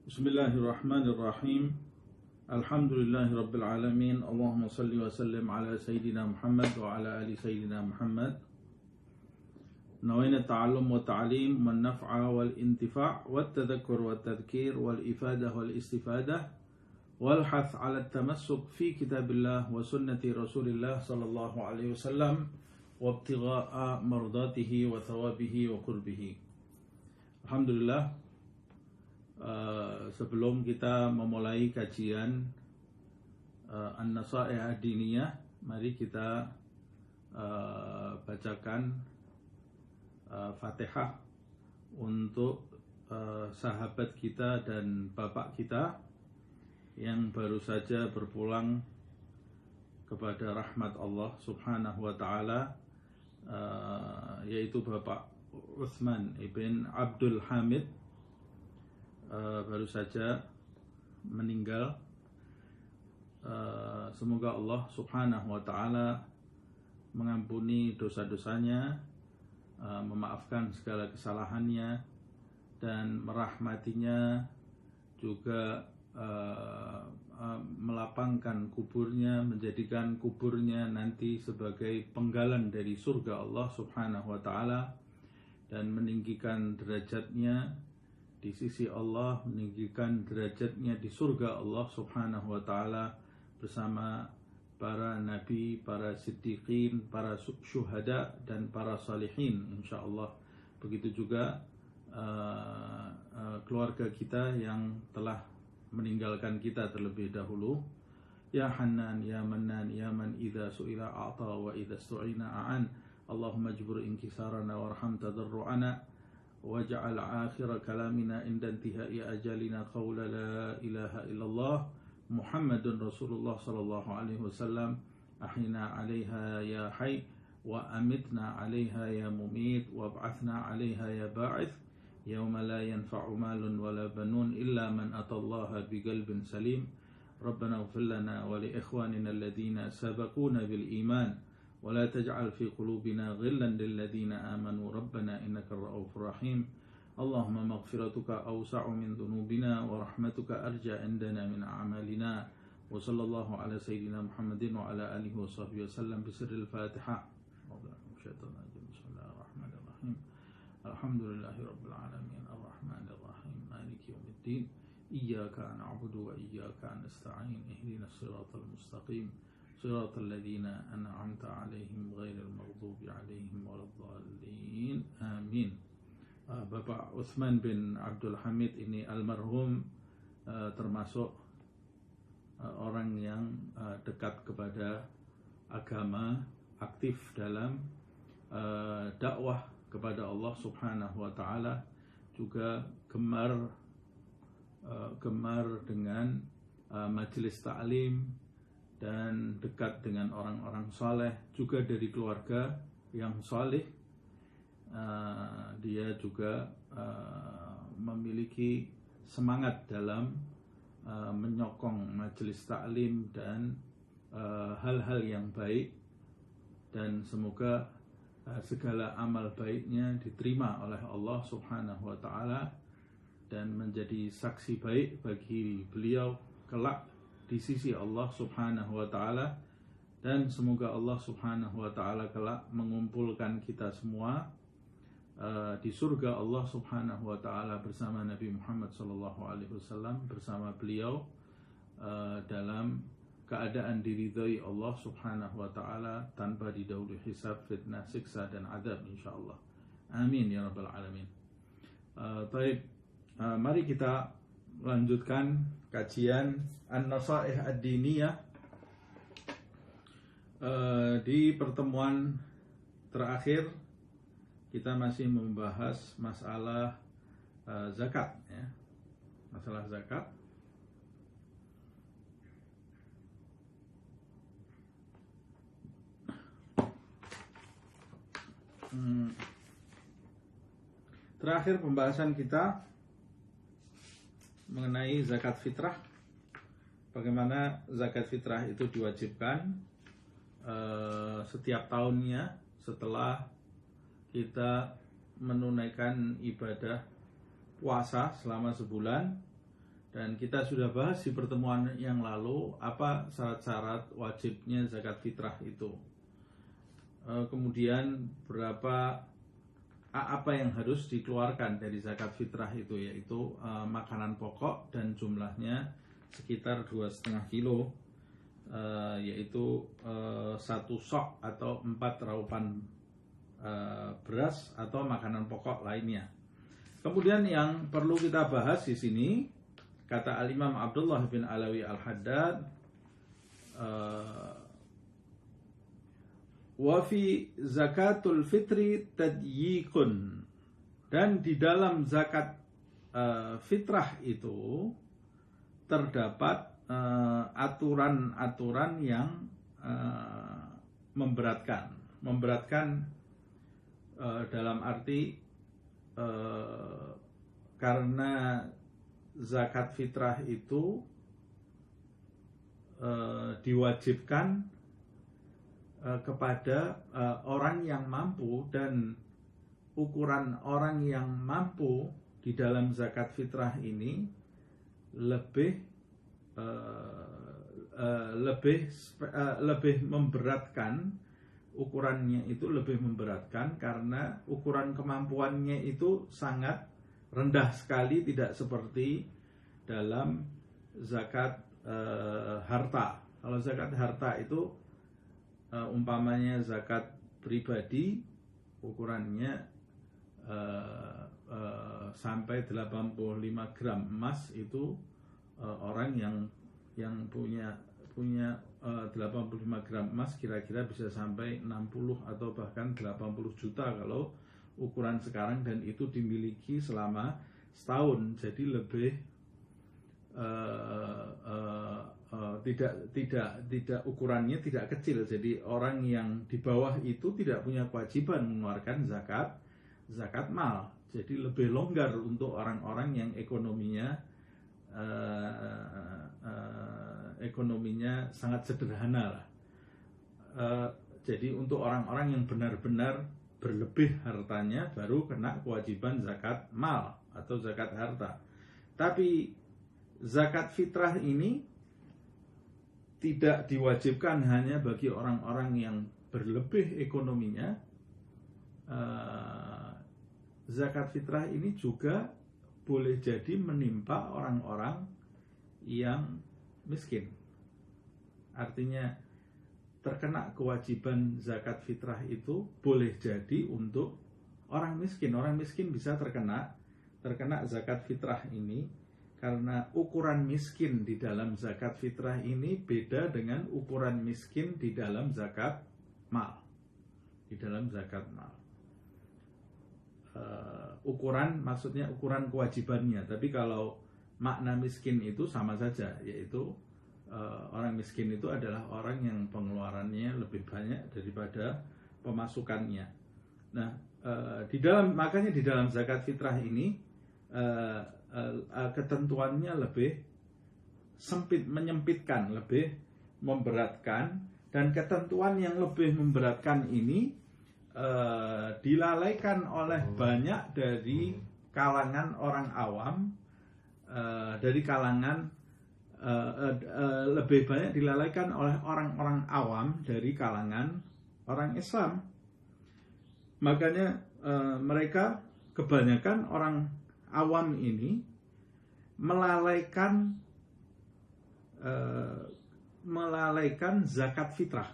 Bismillahirrahmanirrahim. Alhamdulillahirabbil alamin. Allahumma salli wa sallim ala sayyidina Muhammad wa ala ali sayyidina Muhammad. Nawayna ta'allum wa ta'lim wa naf'a wal intifa' wa tadhakkur wa tadhkir wal ifadah wal istifadah wal hath ala tamassuk fi kitabillah wa sunnati Rasulillah sallallahu alaihi wasallam wa ibtigha'a mardatihi wa thawabihi wa qurbihi. Alhamdulillah. Sebelum kita memulai kajian An-Nasaih Ad-Diniyah, mari kita bacakan Fatihah untuk sahabat kita dan bapak kita yang baru saja berpulang kepada rahmat Allah Subhanahu wa Ta'ala, yaitu Bapak Utsman ibn Abdul Hamid. Baru saja meninggal. Semoga Allah Subhanahu wa Ta'ala mengampuni dosa-dosanya, memaafkan segala kesalahannya, dan merahmatinya, juga melapangkan kuburnya, menjadikan kuburnya nanti sebagai penggalan dari surga Allah Subhanahu wa Ta'ala, dan meninggikan derajatnya di sisi Allah, meninggikan derajatnya di surga Allah Subhanahu wa Ta'ala bersama para nabi, para siddiqin, para syuhada, dan para salihin, insyaallah. Begitu juga keluarga kita yang telah meninggalkan kita terlebih dahulu. Ya Hannan, Ya Mannan, Ya Man idza su'ila a'ta wa idza stu'ina a'an. Allahumma jbur inkisarana warham tadarru'ana waj'al akhir kalamina inda intihai ajalina qawla la ilaha illallah Muhammadun Rasulullah sallallahu alaihi wasallam. Ahyina 'alaiha ya hayy wa amitna 'alaiha ya mumit wa ba'athna 'alaiha ya ba'its yauma la yanfa'u malun wala banun illa man atallaha biqalbin salim. Rabbana ighfir lana wa li ikhwanina alladhina sabaquna bil iman ولا تجعل في قلوبنا غلا للذين آمنوا ربنا إنك الرؤوف الرحيم. اللهم مغفرتك أوسع من ذنوبنا ورحمتك أرجى عندنا من أعمالنا. وصلى الله على سيدنا محمد وعلى آله وصحبه وسلم بسر الفاتحة. بسم الله الرحمن الرحيم. الحمد لله رب العالمين الرحمن الرحيم مالك يوم الدين إياك نعبد وإياك نستعين اهدنا الصراط المستقيم صراط الذين أنعمت عليهم غير المغضوب عليهم ولا الضالين آمين. Bapak Utsman bin Abdul Hamid ini almarhum termasuk orang yang dekat kepada agama, aktif dalam dakwah kepada Allah Subhanahu wa Ta'ala, juga gemar dengan majelis ta'lim dan dekat dengan orang-orang saleh, juga dari keluarga yang saleh. Dia juga memiliki semangat dalam menyokong majelis taklim dan hal-hal yang baik, dan semoga segala amal baiknya diterima oleh Allah Subhanahu wa Ta'ala dan menjadi saksi baik bagi beliau kelak di sisi Allah Subhanahu wa Ta'ala. Dan semoga Allah Subhanahu wa Ta'ala kelak mengumpulkan kita semua di surga Allah Subhanahu wa Ta'ala bersama Nabi Muhammad sallallahu alaihi wasallam, bersama beliau dalam keadaan diridhai Allah Subhanahu wa Ta'ala tanpa didahului hisab, fitnah, siksa, dan adab, insyaallah. Amin ya rabbal alamin. Mari kita lanjutkan kajian An-Nasaih Ad-Diniyah. Di pertemuan terakhir kita masih membahas masalah zakat, ya. Masalah zakat. Terakhir pembahasan kita mengenai zakat fitrah, bagaimana zakat fitrah itu diwajibkan setiap tahunnya setelah kita menunaikan ibadah puasa selama sebulan, Dan kita sudah bahas di pertemuan yang lalu apa syarat-syarat wajibnya zakat fitrah itu. Kemudian apa yang harus dikeluarkan dari zakat fitrah itu, yaitu makanan pokok dan jumlahnya sekitar 2,5 kilo, yaitu 1 sok atau 4 raupan beras atau makanan pokok lainnya. Kemudian yang perlu kita bahas di sini, kata Al-Imam Abdullah bin Alawi Al-Haddad, wa fi zakatul fitri tadyikun, dan di dalam zakat fitrah itu terdapat aturan-aturan yang memberatkan dalam arti karena zakat fitrah itu diwajibkan kepada orang yang mampu, dan ukuran orang yang mampu di dalam zakat fitrah ini lebih memberatkan. Ukurannya itu lebih memberatkan karena ukuran kemampuannya itu sangat rendah sekali, tidak seperti dalam zakat harta. Kalau zakat harta itu umpamanya zakat pribadi, ukurannya sampai 85 gram emas, itu orang yang punya 85 gram emas kira-kira bisa sampai 60 atau bahkan 80 juta kalau ukuran sekarang, dan itu dimiliki selama setahun. Jadi lebih tidak ukurannya tidak kecil. Jadi orang yang di bawah itu tidak punya kewajiban mengeluarkan zakat mal. Jadi lebih longgar untuk orang-orang yang ekonominya sangat sederhana lah. Jadi untuk orang-orang yang benar-benar berlebih hartanya baru kena kewajiban zakat mal atau zakat harta. Tapi zakat fitrah ini tidak diwajibkan hanya bagi orang-orang yang berlebih ekonominya. Zakat fitrah ini juga boleh jadi menimpa orang-orang yang miskin. Artinya terkena kewajiban zakat fitrah itu boleh jadi untuk orang miskin. Orang miskin bisa terkena zakat fitrah ini, karena ukuran miskin di dalam zakat fitrah ini beda dengan ukuran miskin di dalam zakat mal. Di dalam zakat mal, maksudnya ukuran kewajibannya. Tapi kalau makna miskin itu sama saja, yaitu orang miskin itu adalah orang yang pengeluarannya lebih banyak daripada pemasukannya. Nah, makanya di dalam zakat fitrah ini ketentuannya lebih sempit, menyempitkan, lebih memberatkan, dan ketentuan yang lebih memberatkan ini dilalaikan oleh banyak dari kalangan orang awam, dari kalangan lebih banyak dilalaikan oleh orang-orang awam dari kalangan orang Islam. Makanya mereka, kebanyakan orang awam ini melalaikan zakat fitrah.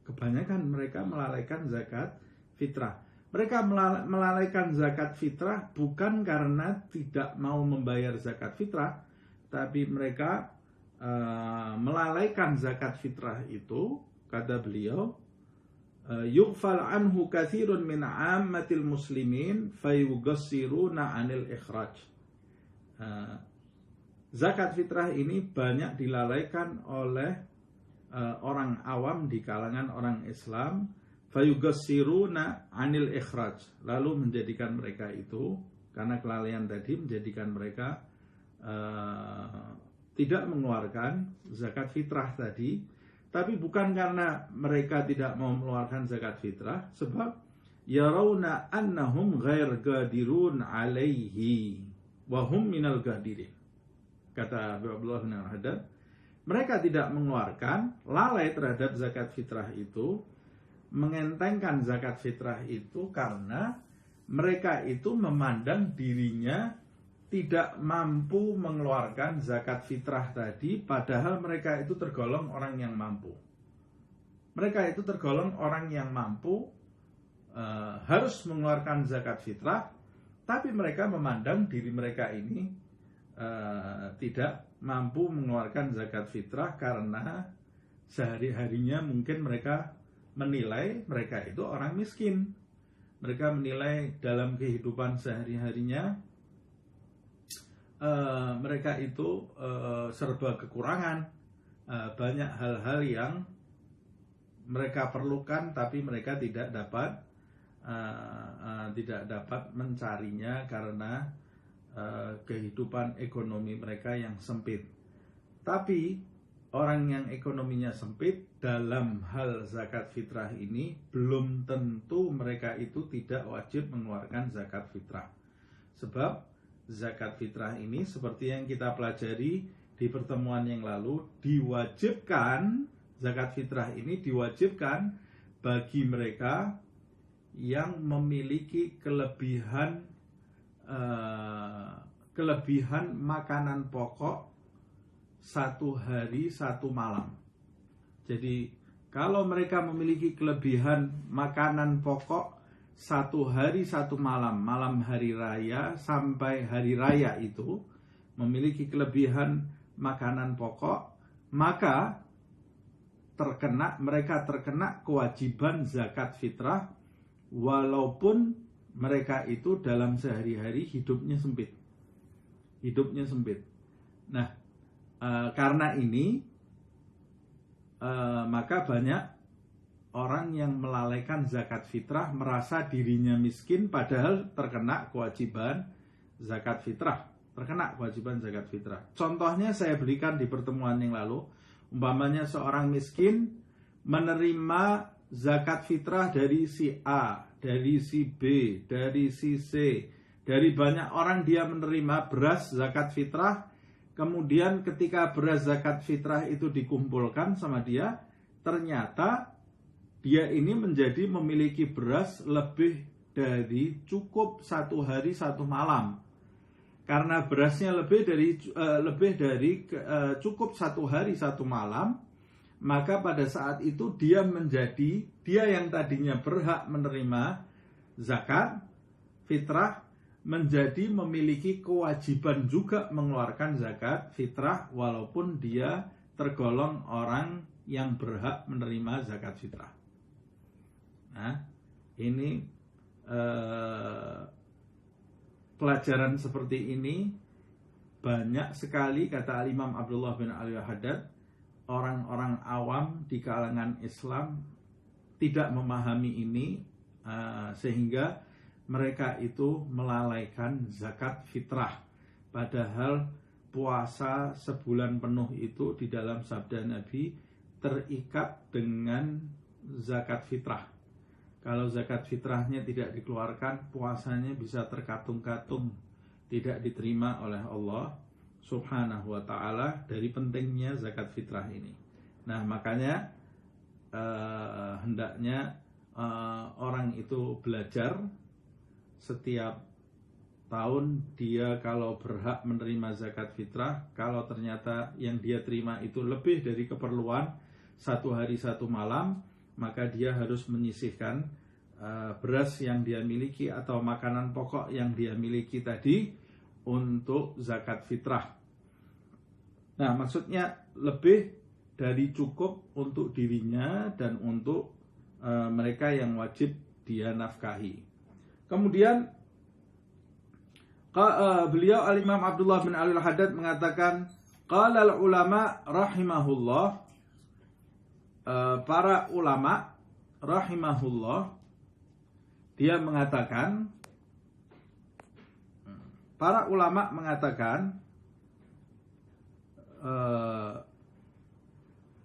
Kebanyakan mereka melalaikan zakat fitrah. Mereka melalaikan zakat fitrah bukan karena tidak mau membayar zakat fitrah, tapi mereka melalaikan zakat fitrah itu, kata beliau, yughfal anhu katsirun min 'ammatil muslimin fayugassiruna 'anil ikhraj. Zakat fitrah ini banyak dilalaikan oleh orang awam di kalangan orang Islam, fayugassiruna 'anil ikhraj, lalu menjadikan mereka itu, karena kelalaian tadi, menjadikan mereka tidak mengeluarkan zakat fitrah tadi. Tapi bukan karena mereka tidak mau mengeluarkan zakat fitrah, sebab yarawna annahum ghair gadirun alaihi wa hum minal gadirin. kata Abdullah bin Haddad, mereka tidak mengeluarkan, lalai terhadap zakat fitrah itu, mengentengkan zakat fitrah itu karena mereka itu memandang dirinya tidak mampu mengeluarkan zakat fitrah tadi, padahal mereka itu tergolong orang yang mampu. Mereka itu tergolong orang yang mampu, harus mengeluarkan zakat fitrah, tapi mereka memandang diri mereka ini tidak mampu mengeluarkan zakat fitrah karena sehari-harinya mungkin mereka menilai mereka itu orang miskin. Mereka menilai dalam kehidupan sehari-harinya mereka itu serba kekurangan, banyak hal-hal yang mereka perlukan tapi mereka tidak dapat mencarinya karena kehidupan ekonomi mereka yang sempit. Tapi orang yang ekonominya sempit dalam hal zakat fitrah ini belum tentu mereka itu tidak wajib mengeluarkan zakat fitrah. Sebab zakat fitrah ini seperti yang kita pelajari di pertemuan yang lalu, diwajibkan, zakat fitrah ini diwajibkan bagi mereka yang memiliki kelebihan makanan pokok satu hari satu malam. Jadi kalau mereka memiliki kelebihan makanan pokok satu hari satu malam, malam hari raya sampai hari raya itu memiliki kelebihan makanan pokok, maka mereka terkena kewajiban zakat fitrah walaupun mereka itu dalam sehari-hari hidupnya sempit. Nah, karena ini maka banyak orang yang melalaikan zakat fitrah, merasa dirinya miskin padahal terkena kewajiban zakat fitrah. Contohnya saya berikan di pertemuan yang lalu. Umpamanya seorang miskin menerima zakat fitrah dari si A, dari si B, dari si C, dari banyak orang dia menerima beras zakat fitrah. Kemudian ketika beras zakat fitrah itu dikumpulkan sama dia, ternyata dia ini menjadi memiliki beras lebih dari cukup satu hari satu malam. Karena berasnya lebih dari cukup satu hari satu malam, maka pada saat itu dia yang tadinya berhak menerima zakat fitrah menjadi memiliki kewajiban juga mengeluarkan zakat fitrah walaupun dia tergolong orang yang berhak menerima zakat fitrah. Nah, ini pelajaran seperti ini banyak sekali, kata Imam Abdullah bin Al-Haddad, orang-orang awam di kalangan Islam tidak memahami ini sehingga mereka itu melalaikan zakat fitrah. Padahal puasa sebulan penuh itu di dalam sabda Nabi terikat dengan zakat fitrah. Kalau zakat fitrahnya tidak dikeluarkan, puasanya bisa terkatung-katung, tidak diterima oleh Allah Subhanahu wa ta'ala, dari pentingnya zakat fitrah ini. Nah, makanya hendaknya orang itu belajar setiap tahun dia kalau berhak menerima zakat fitrah, kalau ternyata yang dia terima itu lebih dari keperluan satu hari satu malam, maka dia harus menyisihkan beras yang dia miliki atau makanan pokok yang dia miliki tadi untuk zakat fitrah. Nah, maksudnya lebih dari cukup untuk dirinya dan untuk mereka yang wajib dia nafkahi. Kemudian beliau Al-Imam Abdullah bin Al-Haddad mengatakan, qala al-ulama rahimahullah, para ulama rahimahullah, dia mengatakan, para ulama mengatakan,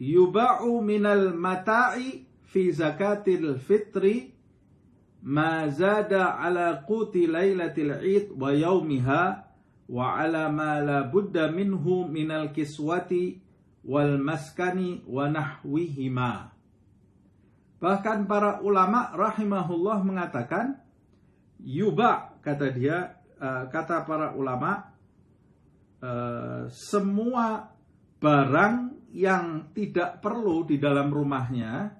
yuba'u minal mata'i fi zakatil fitri ma zada ala quti lailatil id wa yaumiha wa ala ma la budda minhu minal kiswati wal maskani wa nahwihima. Bahkan para ulama rahimahullah mengatakan yuba, kata para ulama, semua barang yang tidak perlu di dalam rumahnya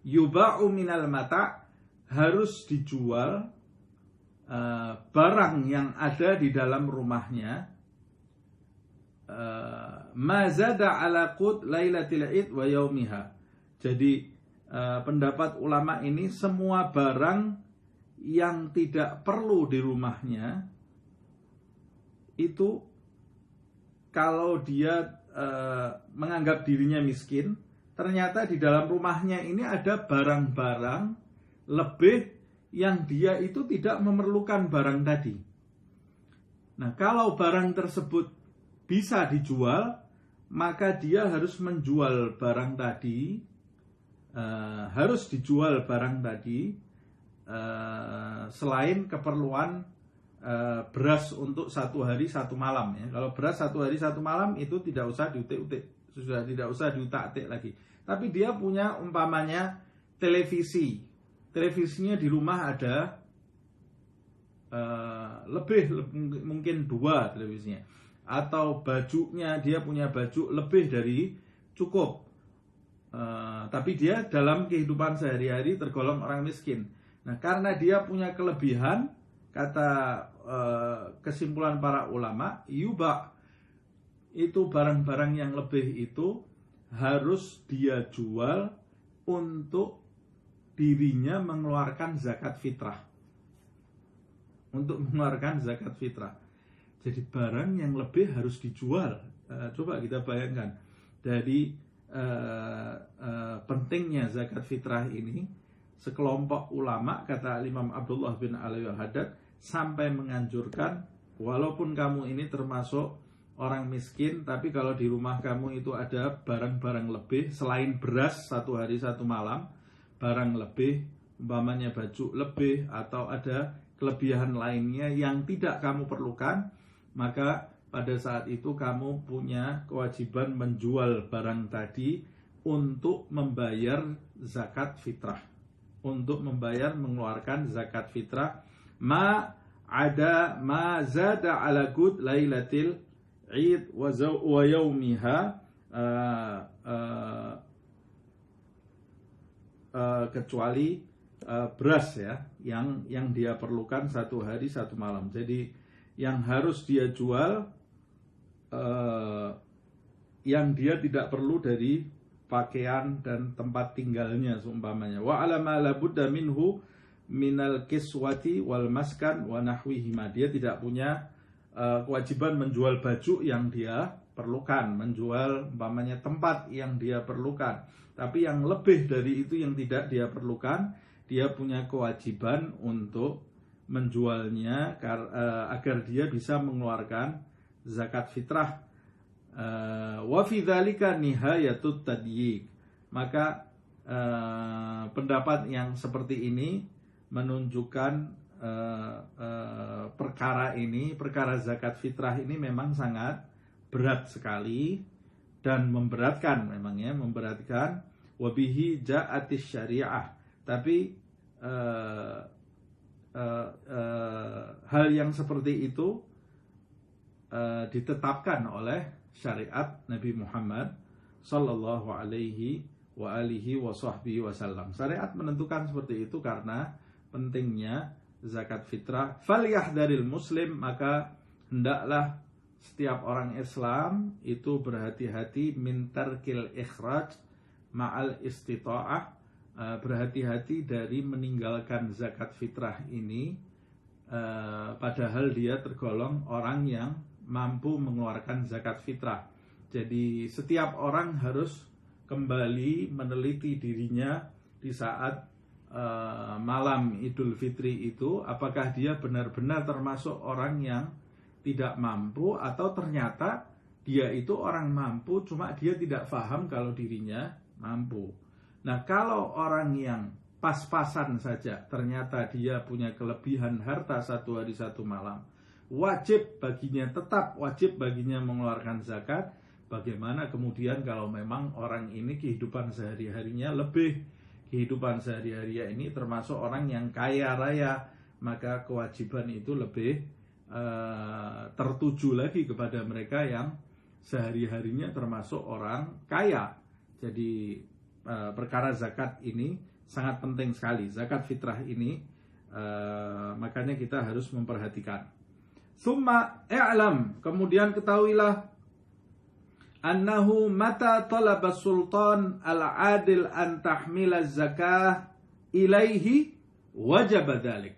yuba'u minal mata, harus dijual. Barang yang ada di dalam rumahnya mazada ala qut lailatul id wa yaumiha. Jadi pendapat ulama ini, semua barang yang tidak perlu di rumahnya itu, kalau dia menganggap dirinya miskin, ternyata di dalam rumahnya ini ada barang-barang lebih yang dia itu tidak memerlukan barang tadi. Nah, kalau barang tersebut bisa dijual, maka dia harus menjual barang tadi, harus dijual barang tadi, selain keperluan beras untuk 1 hari 1 malam ya. Kalau beras 1 hari 1 malam itu tidak usah diutik-utik, sudah tidak usah diutak-atik lagi. Tapi dia punya umpamanya televisinya di rumah ada mungkin 2 televisinya, atau bajunya, dia punya baju lebih dari cukup, tapi dia dalam kehidupan sehari-hari tergolong orang miskin. Nah, karena dia punya kelebihan, kata kesimpulan para ulama, yuba, itu barang-barang yang lebih itu harus dia jual untuk dirinya mengeluarkan zakat fitrah. Untuk mengeluarkan zakat fitrah. Jadi barang yang lebih harus dijual. Coba kita bayangkan. Dari pentingnya zakat fitrah ini, sekelompok ulama, kata Imam Abdullah bin Alwi Al-Haddad, sampai menganjurkan, walaupun kamu ini termasuk orang miskin, tapi kalau di rumah kamu itu ada barang-barang lebih, selain beras 1 hari 1 malam, barang lebih, umpamanya baju lebih, atau ada kelebihan lainnya yang tidak kamu perlukan, maka pada saat itu kamu punya kewajiban menjual barang tadi untuk membayar zakat fitrah, untuk membayar, mengeluarkan zakat fitrah. Ma zada ala qut lailatil id wa yaumiha, kecuali beras ya, yang dia perlukan 1 hari 1 malam. Jadi yang harus dia jual yang dia tidak perlu dari pakaian dan tempat tinggalnya seumpamanya. Wa ala ma la budda minhu minal kiswati wal maskan wa nahwihima. Dia tidak punya kewajiban menjual baju yang dia perlukan, menjual umpamanya tempat yang dia perlukan. Tapi yang lebih dari itu yang tidak dia perlukan, dia punya kewajiban untuk menjualnya agar dia bisa mengeluarkan zakat fitrah. Wa fi dzalika nihayatut tadyik. Maka pendapat yang seperti ini menunjukkan perkara zakat fitrah ini memang sangat berat sekali dan memberatkan, memangnya memberatkan. Wabihi ja'atis syariah. Tapi hal yang seperti itu ditetapkan oleh syariat Nabi Muhammad sallallahu alaihi wa alihi wa sahbihi wasallam. Syariat menentukan seperti itu karena pentingnya zakat fitrah. Falyahdaril muslim, maka hendaklah setiap orang Islam itu berhati-hati min tarkil ikhraj ma'al istita'ah, berhati-hati dari meninggalkan zakat fitrah ini, padahal dia tergolong orang yang mampu mengeluarkan zakat fitrah. Jadi setiap orang harus kembali meneliti dirinya di saat malam Idul Fitri itu, apakah dia benar-benar termasuk orang yang tidak mampu, atau ternyata dia itu orang mampu, cuma dia tidak paham kalau dirinya mampu. Nah, kalau orang yang pas-pasan saja ternyata dia punya kelebihan harta 1 hari 1 malam, wajib baginya, tetap wajib baginya mengeluarkan zakat. Bagaimana kemudian kalau memang orang ini kehidupan sehari-harinya kehidupan sehari-harinya ini termasuk orang yang kaya raya, maka kewajiban itu lebih tertuju lagi kepada mereka yang sehari-harinya termasuk orang kaya. Jadi perkara zakat ini sangat penting sekali. Zakat fitrah ini makanya kita harus memperhatikan. Summa i'lam, kemudian ketahuilah, annahu mata talaba sultan al-adil an tahmila zakah ilaihi wajib dzalik.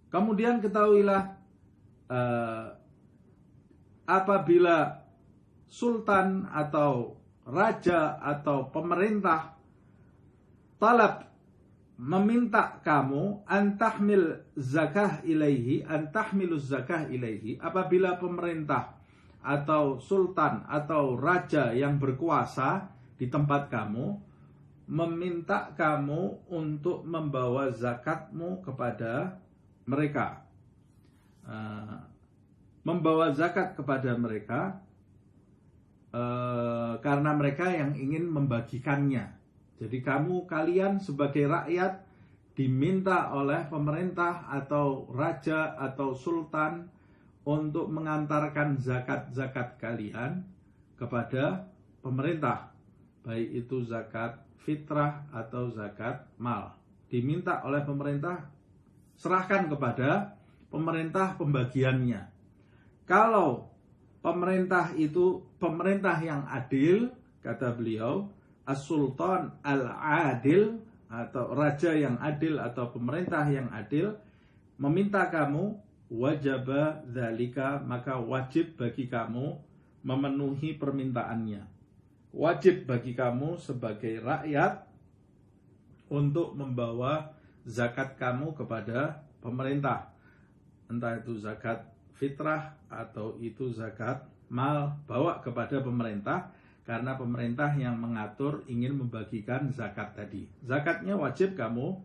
Kemudian ketahuilah, apabila sultan atau raja atau pemerintah talab, meminta kamu antahmil zakah ilaihi, antahmiluz zakah ilaihi, apabila pemerintah atau sultan atau raja yang berkuasa di tempat kamu meminta kamu untuk membawa zakatmu kepada mereka, membawa zakat kepada mereka karena mereka yang ingin membagikannya. Jadi kalian sebagai rakyat diminta oleh pemerintah atau raja atau sultan untuk mengantarkan zakat-zakat kalian kepada pemerintah, baik itu zakat fitrah atau zakat mal. Diminta oleh pemerintah, serahkan kepada pemerintah pembagiannya. Kalau pemerintah itu pemerintah yang adil, kata beliau, as-sultan al-adil, atau raja yang adil atau pemerintah yang adil, meminta kamu, wajaba dzalika, maka wajib bagi kamu memenuhi permintaannya. Wajib bagi kamu sebagai rakyat untuk membawa zakat kamu kepada pemerintah. Entah itu zakat fitrah atau itu zakat mal, bawa kepada pemerintah. Karena pemerintah yang mengatur ingin membagikan zakat tadi. Zakatnya wajib kamu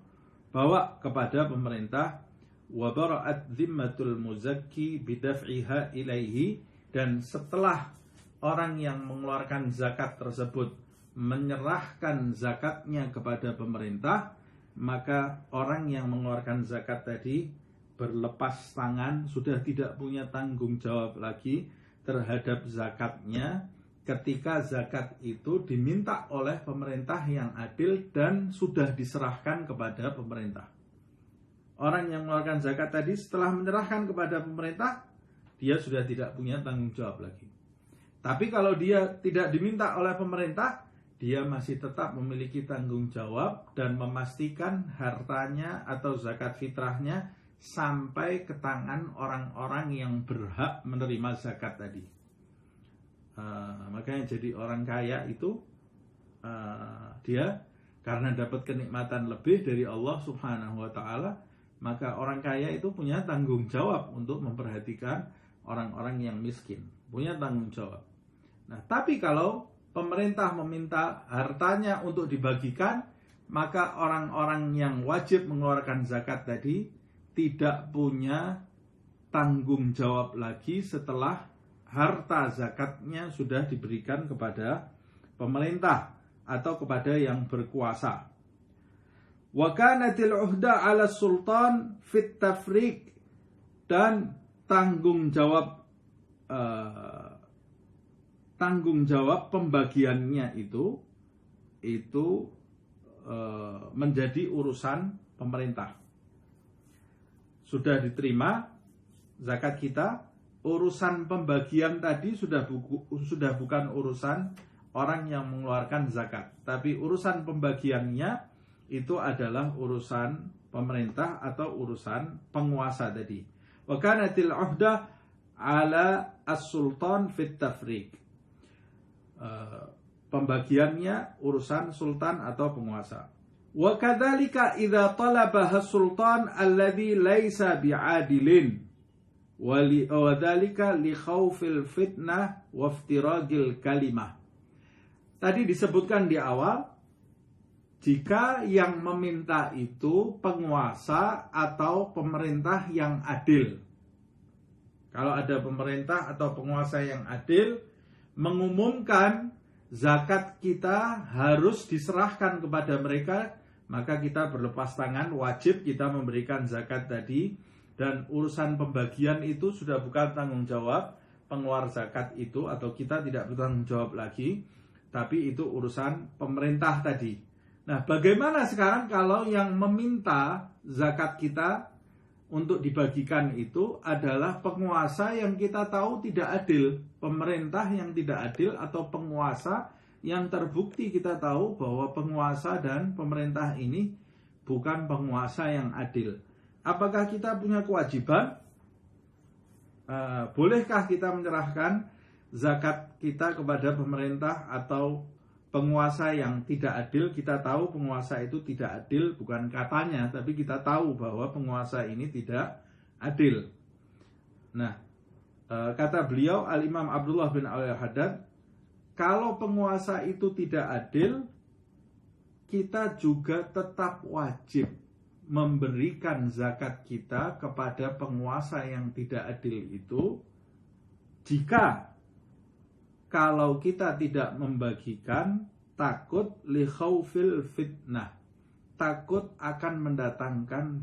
bawa kepada pemerintah. Wa bara'at dhimmatul muzakki bidaf'iha ilaihi, dan setelah orang yang mengeluarkan zakat tersebut menyerahkan zakatnya kepada pemerintah, maka orang yang mengeluarkan zakat tadi berlepas tangan, sudah tidak punya tanggung jawab lagi terhadap zakatnya, ketika zakat itu diminta oleh pemerintah yang adil dan sudah diserahkan kepada pemerintah. Orang yang mengeluarkan zakat tadi setelah menyerahkan kepada pemerintah, dia sudah tidak punya tanggung jawab lagi. Tapi kalau dia tidak diminta oleh pemerintah, dia masih tetap memiliki tanggung jawab dan memastikan hartanya atau zakat fitrahnya sampai ke tangan orang-orang yang berhak menerima zakat tadi. Makanya jadi orang kaya itu dia karena dapat kenikmatan lebih dari Allah Subhanahu wa ta'ala, maka orang kaya itu punya tanggung jawab untuk memperhatikan orang-orang yang miskin, punya tanggung jawab. Nah, tapi kalau pemerintah meminta hartanya untuk dibagikan, maka orang-orang yang wajib mengeluarkan zakat tadi tidak punya tanggung jawab lagi setelah harta zakatnya sudah diberikan kepada pemerintah atau kepada yang berkuasa. Wa kanatil uhda 'ala sultan fit tafriq, dan tanggung jawab pembagiannya itu menjadi urusan pemerintah. Sudah diterima zakat kita, urusan pembagian tadi sudah bukan urusan orang yang mengeluarkan zakat, tapi urusan pembagiannya itu adalah urusan pemerintah atau urusan penguasa tadi. Wa kanatil 'uhda 'ala as-sultan fit tafriq. Pembagiannya urusan sultan atau penguasa. Wa kadzalika idza talabaha sultan alladhi laisa bi'adilin wa dzalika li khaufil fitnah wa iftiragil kalimah. Tadi disebutkan di awal, jika yang meminta itu penguasa atau pemerintah yang adil. Kalau ada pemerintah atau penguasa yang adil mengumumkan zakat kita harus diserahkan kepada mereka, maka kita berlepas tangan, wajib kita memberikan zakat tadi. Dan urusan pembagian itu sudah bukan tanggung jawab pengeluar zakat itu, atau kita tidak bertanggung jawab lagi, tapi itu urusan pemerintah tadi. Nah, bagaimana sekarang kalau yang meminta zakat kita untuk dibagikan itu adalah penguasa yang kita tahu tidak adil, pemerintah yang tidak adil, atau penguasa yang terbukti kita tahu bahwa penguasa dan pemerintah ini bukan penguasa yang adil. Apakah kita punya kewajiban? Bolehkah kita menyerahkan zakat kita kepada pemerintah atau penguasa yang tidak adil? Kita tahu penguasa itu tidak adil, bukan katanya, tapi kita tahu bahwa penguasa ini tidak adil. Nah, kata beliau Al-Imam Abdullah bin Al-Haddad, kalau penguasa itu tidak adil, kita juga tetap wajib memberikan zakat kita kepada penguasa yang tidak adil itu, jika kalau kita tidak membagikan, takut li khaufil fitnah, takut akan mendatangkan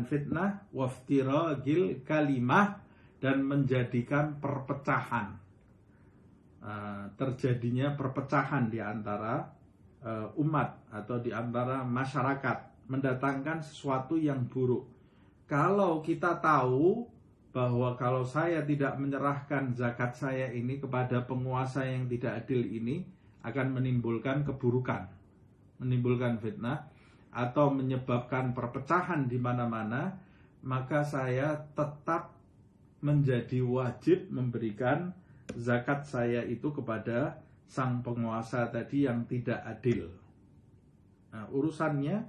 fitnah, waftiragil kalimah, dan menjadikan perpecahan, terjadinya perpecahan di antara umat atau di antara masyarakat, mendatangkan sesuatu yang buruk. Kalau kita tahu bahwa kalau saya tidak menyerahkan zakat saya ini kepada penguasa yang tidak adil ini akan menimbulkan keburukan, menimbulkan fitnah, atau menyebabkan perpecahan di mana-mana, maka saya tetap menjadi wajib memberikan zakat saya itu kepada sang penguasa tadi yang tidak adil. Nah, urusannya,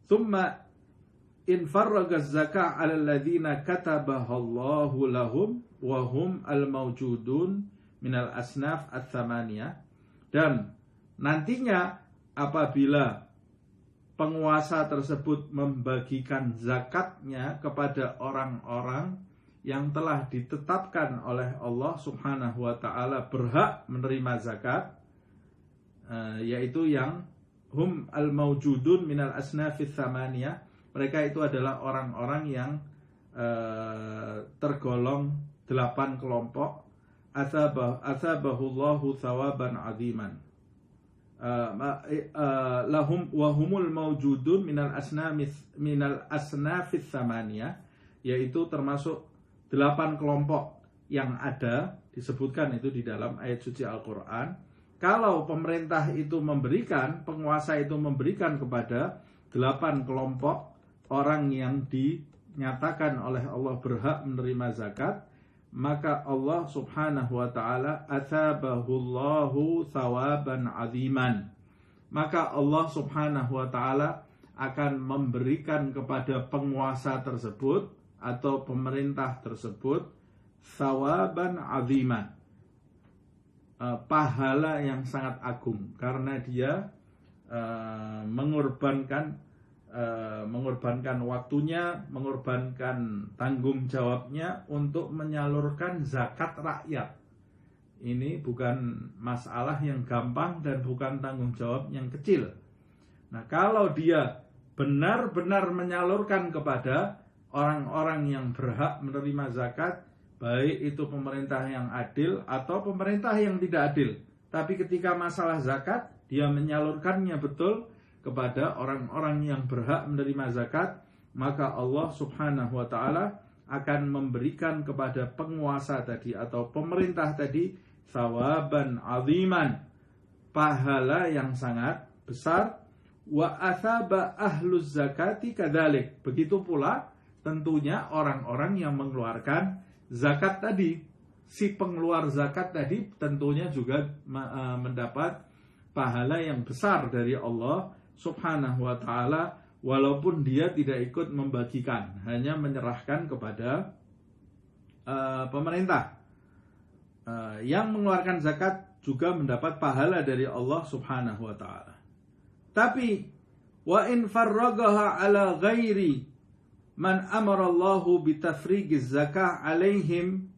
thumma in farraga zakah 'ala alladziina katabahallahu lahum wa hum al-mawjudun minal asnaf ats-tsamaniyah. Dan nantinya apabila penguasa tersebut membagikan zakatnya kepada orang-orang yang telah ditetapkan oleh Allah Subhanahu wa ta'ala berhak menerima zakat, yaitu yang hum al-mawjudun minal asnafits tsamaniyah, mereka itu adalah orang-orang yang tergolong 8 kelompok, asabahullahu thawaban aziman, lahum wa humul mawjudun minal asnafits tsamaniyah, yaitu termasuk 8 kelompok yang ada, disebutkan itu di dalam ayat suci Al-Quran. Kalau pemerintah itu memberikan, penguasa itu memberikan kepada 8 kelompok orang yang dinyatakan oleh Allah berhak menerima zakat, maka Allah Subhanahu wa ta'ala atsabahullahu thawaban aziman, maka Allah Subhanahu wa ta'ala akan memberikan kepada penguasa tersebut atau pemerintah tersebut thawaban aziman, pahala yang sangat agung, karena dia mengorbankan waktunya, mengorbankan tanggung jawabnya untuk menyalurkan zakat rakyat. Ini bukan masalah yang gampang dan bukan tanggung jawab yang kecil. Nah, kalau dia benar-benar menyalurkan kepada orang-orang yang berhak menerima zakat, baik itu pemerintah yang adil atau pemerintah yang tidak adil, tapi ketika masalah zakat, dia menyalurkannya betul kepada orang-orang yang berhak menerima zakat, maka Allah Subhanahu wa ta'ala akan memberikan kepada penguasa tadi atau pemerintah tadi thawaban aziman, pahala yang sangat besar. Wa athaba ahluz zakati kadzalik, begitu pula tentunya orang-orang yang mengeluarkan zakat tadi, si pengeluar zakat tadi tentunya juga mendapat pahala yang besar dari Allah Subhanahu wa ta'ala, walaupun dia tidak ikut membagikan, hanya menyerahkan kepada pemerintah. Yang mengeluarkan zakat juga mendapat pahala dari Allah Subhanahu wa ta'ala. Tapi wa in farragaha ala ghairi man amarallahu bitafrigiz zakah alaihim.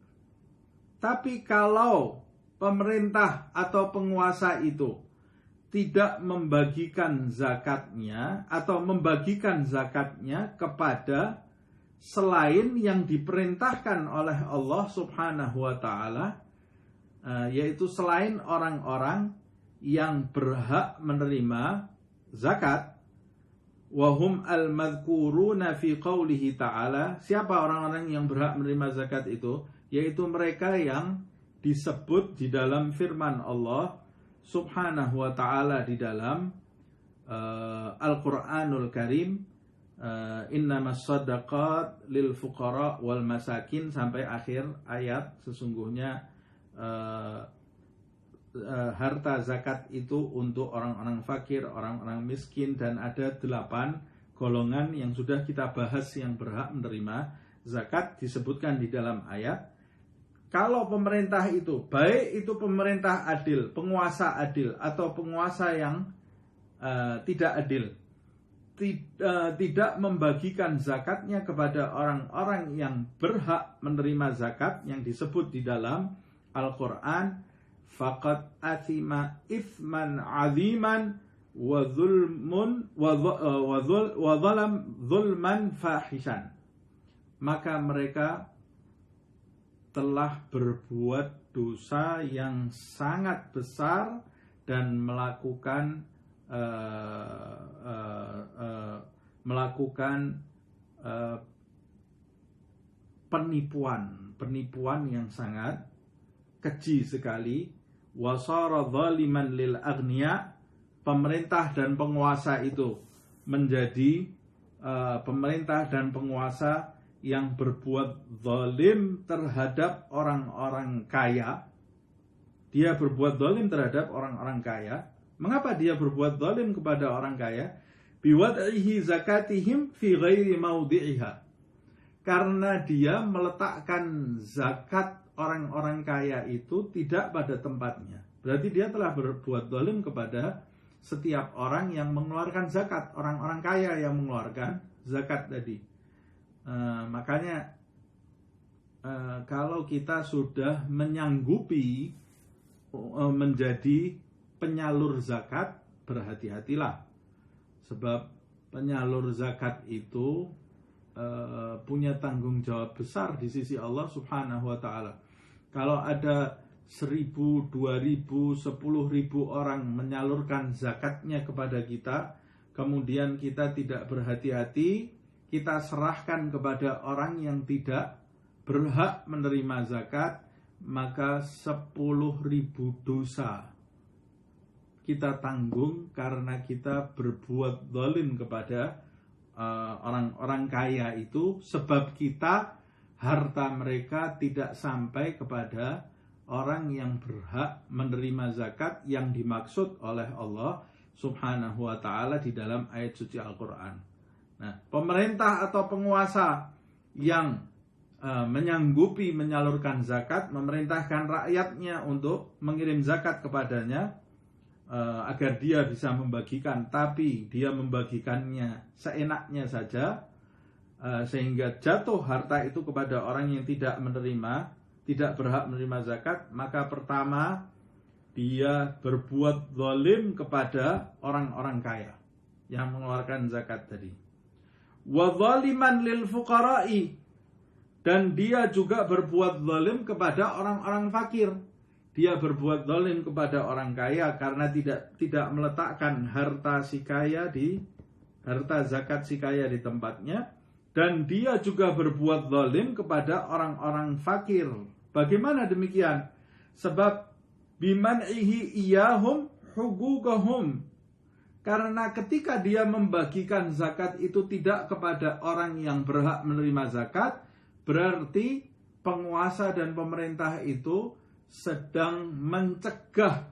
Tapi kalau pemerintah atau penguasa itu tidak membagikan zakatnya atau membagikan zakatnya kepada selain yang diperintahkan oleh Allah Subhanahu wa taala, yaitu selain orang-orang yang berhak menerima zakat, wahum al-madhkuruna fi qawlihi ta'ala. Siapa orang-orang yang berhak menerima zakat itu? Yaitu mereka yang disebut di dalam firman Allah Subhanahu wa ta'ala di dalam Al-Quranul Karim, innamas sadaqat lil fuqara wal masakin, sampai akhir ayat. Sesungguhnya harta zakat itu untuk orang-orang fakir, orang-orang miskin, dan ada 8 golongan yang sudah kita bahas yang berhak menerima zakat disebutkan di dalam ayat. Kalau pemerintah itu, baik itu pemerintah adil, penguasa adil, atau penguasa yang tidak adil, tidak membagikan zakatnya kepada orang-orang yang berhak menerima zakat yang disebut di dalam Al-Quran, faqad athima ithman aziman wa zalam zulman fahishan. Maka mereka telah berbuat dosa yang sangat besar dan melakukan penipuan yang sangat keji sekali. Wasara zaliman lil aghniya. Pemerintah dan penguasa itu menjadi pemerintah dan penguasa yang berbuat zalim terhadap orang-orang kaya. Dia berbuat zalim terhadap orang-orang kaya. Mengapa dia berbuat zalim kepada orang kaya? Biwad'ihi zakatihim fi ghairi mawdi'iha. Karena dia meletakkan zakat orang-orang kaya itu tidak pada tempatnya. Berarti dia telah berbuat zalim kepada setiap orang yang mengeluarkan zakat, orang-orang kaya yang mengeluarkan zakat tadi. Makanya kalau kita sudah menyanggupi menjadi penyalur zakat, berhati-hatilah. Sebab penyalur zakat itu punya tanggung jawab besar di sisi Allah Subhanahu wa ta'ala. Kalau ada 1.000, 2.000, 10.000 orang menyalurkan zakatnya kepada kita, kemudian kita tidak berhati-hati, kita serahkan kepada orang yang tidak berhak menerima zakat, maka 10.000 dosa kita tanggung karena kita berbuat zalim kepada orang-orang kaya itu, sebab kita harta mereka tidak sampai kepada orang yang berhak menerima zakat yang dimaksud oleh Allah Subhanahu wa ta'ala di dalam ayat suci Al-Quran. Nah, pemerintah atau penguasa yang menyanggupi menyalurkan zakat, memerintahkan rakyatnya untuk mengirim zakat kepadanya agar dia bisa membagikan, tapi dia membagikannya seenaknya saja, sehingga jatuh harta itu kepada orang yang tidak berhak menerima zakat, maka pertama dia berbuat zalim kepada orang-orang kaya yang mengeluarkan zakat tadi. Wa zaliman lil fuqara'i, dan dia juga berbuat zalim kepada orang-orang fakir. Dia berbuat zalim kepada orang kaya karena tidak meletakkan harta zakat si kaya di tempatnya, dan dia juga berbuat zalim kepada orang-orang fakir. Bagaimana demikian? Sebab biman'ihi iyahum huquqahum. Karena ketika dia membagikan zakat itu tidak kepada orang yang berhak menerima zakat, berarti penguasa dan pemerintah itu sedang mencegah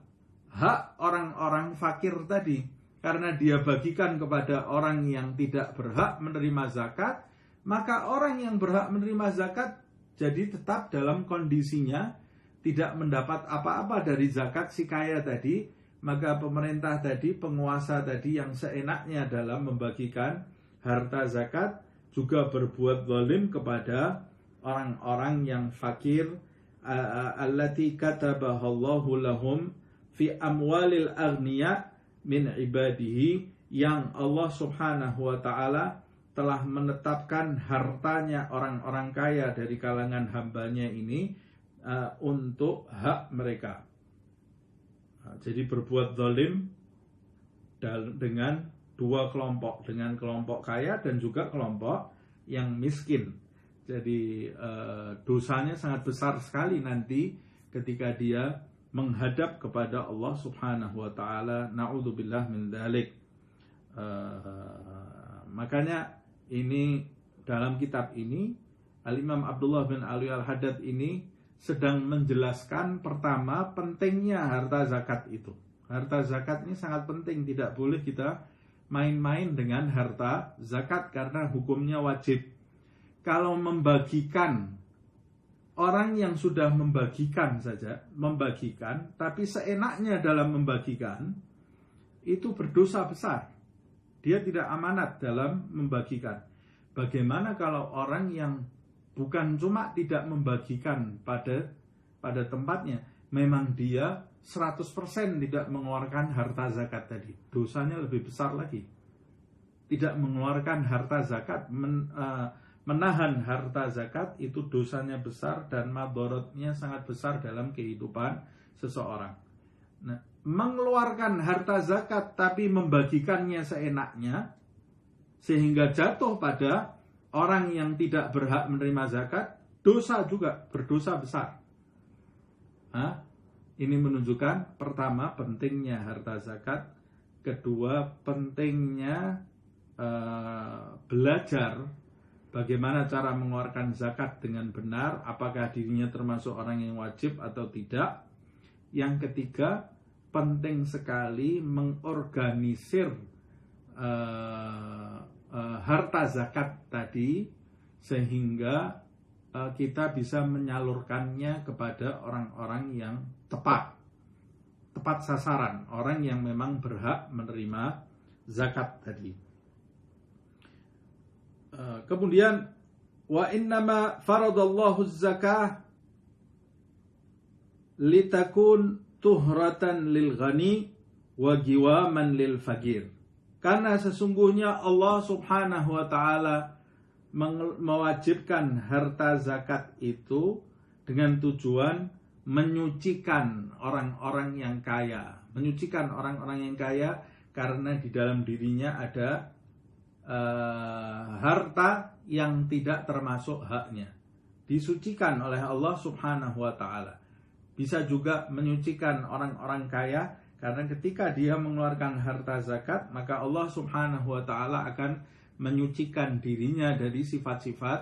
hak orang-orang fakir tadi. Karena dia bagikan kepada orang yang tidak berhak menerima zakat, maka orang yang berhak menerima zakat jadi tetap dalam kondisinya tidak mendapat apa-apa dari zakat si kaya tadi. Maka pemerintah tadi, penguasa tadi yang seenaknya dalam membagikan harta zakat, juga berbuat zalim kepada orang-orang yang fakir, allati katabahallahu lahum fi amwalil aghniya min ibadihi, yang Allah Subhanahu wa taala telah menetapkan hartanya orang-orang kaya dari kalangan hambanya ini untuk hak mereka. Jadi berbuat zalim dengan dua kelompok, dengan kelompok kaya dan juga kelompok yang miskin. Jadi dosanya sangat besar sekali nanti ketika dia menghadap kepada Allah Subhanahu wa taala. Na'udzubillah min dzalik. Makanya ini dalam kitab ini Al-Imam Abdullah bin Ali Al-Haddad ini sedang menjelaskan pertama pentingnya harta zakat itu. Harta zakat ini sangat penting, tidak boleh kita main-main dengan harta zakat karena hukumnya wajib. Kalau membagikan, orang yang sudah membagikan saja, membagikan, tapi seenaknya dalam membagikan, itu berdosa besar. Dia tidak amanat dalam membagikan. Bagaimana kalau orang yang bukan cuma tidak membagikan pada tempatnya, memang dia 100% tidak mengeluarkan harta zakat tadi, dosanya lebih besar lagi. Tidak mengeluarkan harta zakat, menahan harta zakat, itu dosanya besar dan madharatnya sangat besar dalam kehidupan seseorang. Nah, mengeluarkan harta zakat tapi membagikannya seenaknya sehingga jatuh pada orang yang tidak berhak menerima zakat, dosa juga, berdosa besar. Ini menunjukkan pertama pentingnya harta zakat, kedua pentingnya belajar bagaimana cara mengeluarkan zakat dengan benar, apakah dirinya termasuk orang yang wajib atau tidak. Yang ketiga, penting sekali mengorganisir harta zakat tadi sehingga kita bisa menyalurkannya kepada orang-orang yang tepat sasaran, orang yang memang berhak menerima zakat tadi. Kemudian wa innama faradallahu zakah litakun tuhratan lil ghani wa giwaman lil faqir. Karena sesungguhnya Allah Subhanahu wa taala mewajibkan harta zakat itu dengan tujuan menyucikan orang-orang yang kaya. Menyucikan orang-orang yang kaya karena di dalam dirinya ada harta yang tidak termasuk haknya. Disucikan oleh Allah Subhanahu wa taala. Bisa juga menyucikan orang-orang kaya karena ketika dia mengeluarkan harta zakat, maka Allah Subhanahu wa taala akan menyucikan dirinya dari sifat-sifat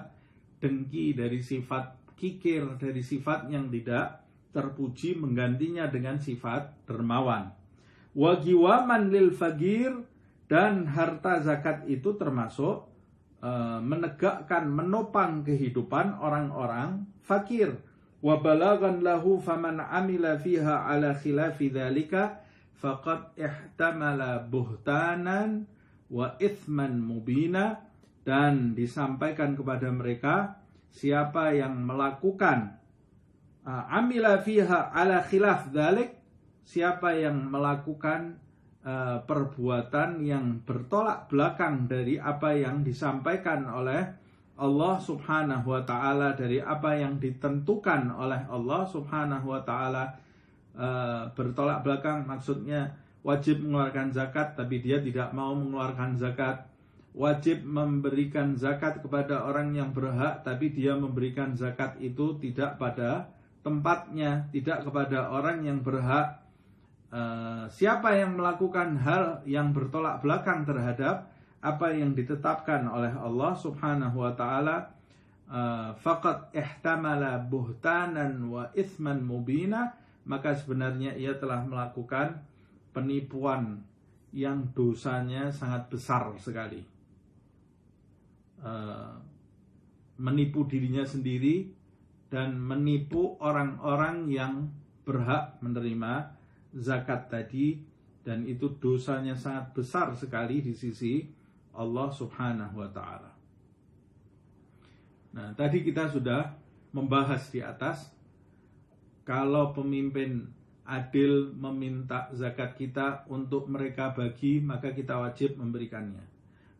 dengki, dari sifat kikir, dari sifat yang tidak terpuji, menggantinya dengan sifat dermawan. Wa giwaman lil faqir, dan harta zakat itu termasuk menegakkan, menopang kehidupan orang-orang fakir. Wa balagan lahu faman amila fiha ala khilafi dzalika faqad ihtamala buhtanan wa ithman mubina, dan disampaikan kepada mereka siapa yang melakukan amila fiha ala khilaf dzalik, siapa yang melakukan perbuatan yang bertolak belakang dari apa yang disampaikan oleh Allah Subhanahu wa taala, dari apa yang ditentukan oleh Allah Subhanahu wa taala. Bertolak belakang maksudnya wajib mengeluarkan zakat tapi dia tidak mau mengeluarkan zakat, wajib memberikan zakat kepada orang yang berhak tapi dia memberikan zakat itu tidak pada tempatnya, tidak kepada orang yang berhak. Siapa yang melakukan hal yang bertolak belakang terhadap apa yang ditetapkan oleh Allah Subhanahu wa taala, faqad ihtamala buhtanan wa ithman mubina, maka sebenarnya ia telah melakukan penipuan yang dosanya sangat besar sekali. Menipu dirinya sendiri dan menipu orang-orang yang berhak menerima zakat tadi, dan itu dosanya sangat besar sekali di sisi Allah Subhanahu wa taala. Nah, tadi kita sudah membahas di atas, kalau pemimpin adil meminta zakat kita untuk mereka bagi, maka kita wajib memberikannya.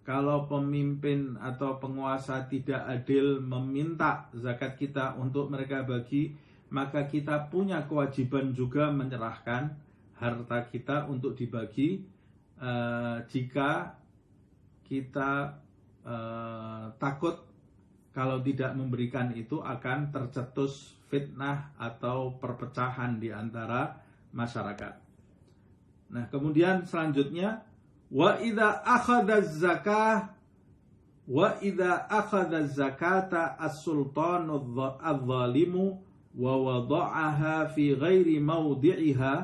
Kalau pemimpin atau penguasa tidak adil meminta zakat kita untuk mereka bagi, maka kita punya kewajiban juga menyerahkan harta kita untuk dibagi, jika kita takut kalau tidak memberikan itu akan tercetus fitnah atau perpecahan di antara masyarakat. Nah, kemudian selanjutnya, wa idza akhadha zakata as-sultanu adh-dhalimu wa wada'aha fi ghairi mawdi'iha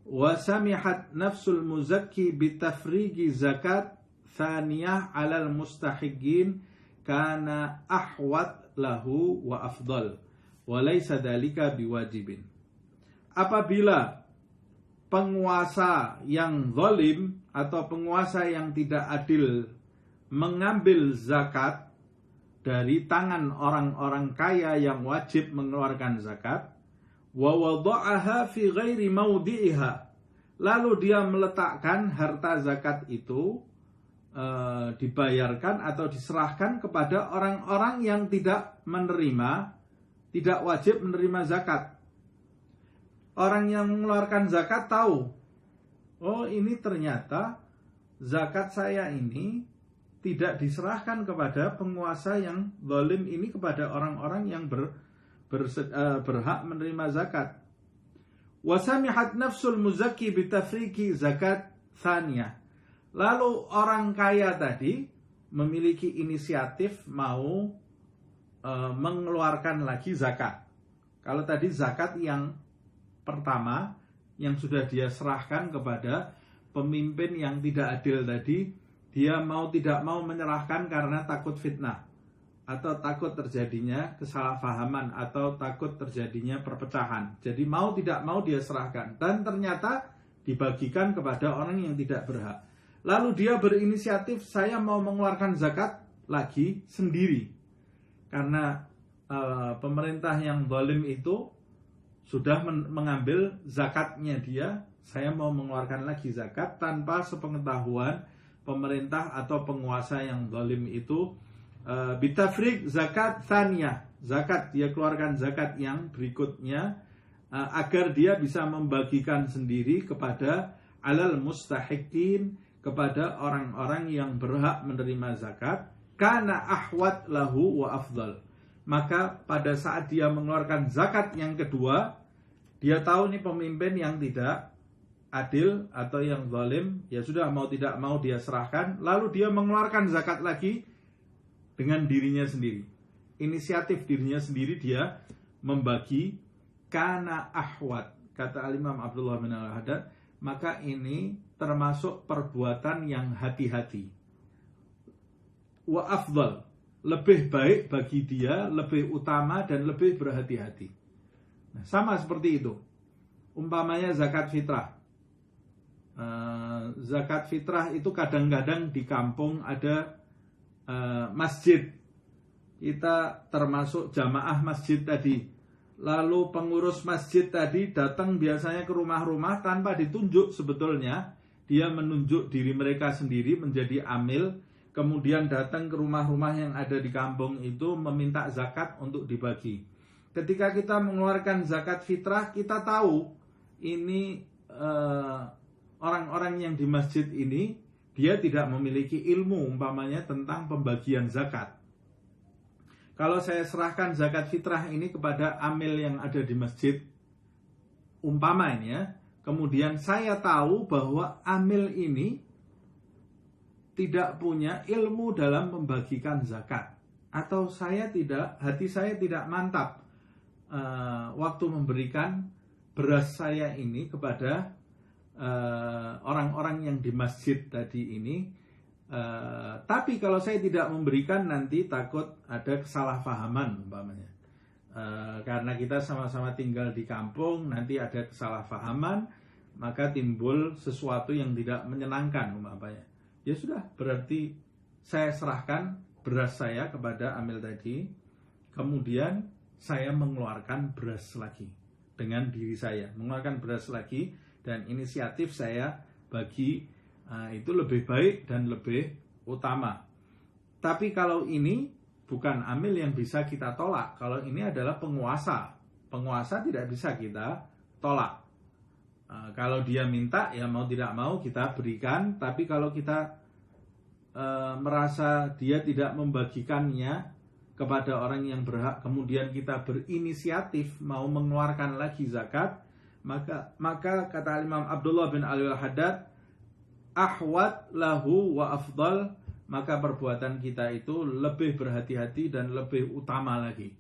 wa samihat nafsul muzakki bitafrigi zakat thaniyah 'alal mustahiqin kana ahwat lahu wa afdal wa laisa dzalika biwajibin. Apabila penguasa yang zalim atau penguasa yang tidak adil mengambil zakat dari tangan orang-orang kaya yang wajib mengeluarkan zakat, wa wada'aha fi ghairi mawdi'iha, lalu dia meletakkan harta zakat itu dibayarkan atau diserahkan kepada orang-orang yang tidak wajib menerima zakat. Orang yang mengeluarkan zakat tahu, oh ini ternyata zakat saya ini tidak diserahkan kepada penguasa yang zalim ini, kepada orang-orang yang berhak menerima zakat. Wasamihat nafsul muzakki bitafriki zakat thaniyah. Lalu orang kaya tadi memiliki inisiatif mau mengeluarkan lagi zakat. Kalau tadi zakat yang pertama yang sudah dia serahkan kepada pemimpin yang tidak adil tadi, dia tidak mau menyerahkan karena takut fitnah atau takut terjadinya kesalahpahaman atau takut terjadinya perpecahan. Jadi tidak mau dia serahkan, dan ternyata dibagikan kepada orang yang tidak berhak. Lalu dia berinisiatif, saya mau mengeluarkan zakat lagi sendiri. Karena pemerintah yang zalim itu sudah mengambil zakatnya dia, saya mau mengeluarkan lagi zakat tanpa sepengetahuan pemerintah atau penguasa yang zalim itu. Bitafrik zakat thaniyah, zakat, dia keluarkan zakat yang berikutnya, agar dia bisa membagikan sendiri kepada alal mustahiqin, kepada orang-orang yang berhak menerima zakat, kana ahwat lahu wa afdal. Maka pada saat dia mengeluarkan zakat yang kedua, dia tahu nih pemimpin yang tidak adil atau yang zalim, ya sudah, mau tidak mau dia serahkan, lalu dia mengeluarkan zakat lagi dengan dirinya sendiri. Inisiatif dirinya sendiri dia membagi, kana ahwat, kata Al-Imam Abdullah bin Al-Haddad, maka ini termasuk perbuatan yang hati-hati. Wa afdal, lebih baik bagi dia, lebih utama dan lebih berhati-hati. Nah, sama seperti itu. Umpamanya zakat fitrah. Zakat fitrah itu kadang-kadang di kampung ada masjid. Kita termasuk jamaah masjid tadi. Lalu pengurus masjid tadi datang biasanya ke rumah-rumah tanpa ditunjuk sebetulnya. Dia menunjuk diri mereka sendiri menjadi amil. Kemudian datang ke rumah-rumah yang ada di kampung itu meminta zakat untuk dibagi. Ketika kita mengeluarkan zakat fitrah, kita tahu ini orang-orang yang di masjid ini, dia tidak memiliki ilmu umpamanya tentang pembagian zakat. Kalau saya serahkan zakat fitrah ini kepada amil yang ada di masjid, umpamanya, kemudian saya tahu bahwa amil ini tidak punya ilmu dalam membagikan zakat, atau hati saya tidak mantap waktu memberikan beras saya ini kepada orang-orang yang di masjid tadi ini. Tapi kalau saya tidak memberikan, nanti takut ada kesalahpahaman umpamanya. Karena kita sama-sama tinggal di kampung, nanti ada kesalahpahaman, maka timbul sesuatu yang tidak menyenangkan umpamanya. Ya sudah, berarti saya serahkan beras saya kepada amil tadi, kemudian saya mengeluarkan beras lagi dengan diri saya, mengeluarkan beras lagi, dan inisiatif saya bagi itu lebih baik dan lebih utama. Tapi kalau ini bukan amil yang bisa kita tolak, kalau ini adalah penguasa tidak bisa kita tolak. Kalau dia minta, ya mau tidak mau kita berikan. Tapi kalau kita merasa dia tidak membagikannya kepada orang yang berhak, kemudian kita berinisiatif mau mengeluarkan lagi zakat, maka kata Imam Abdullah bin Ali al-Haddad, ahwat lahu wa afdal, maka perbuatan kita itu lebih berhati-hati dan lebih utama lagi.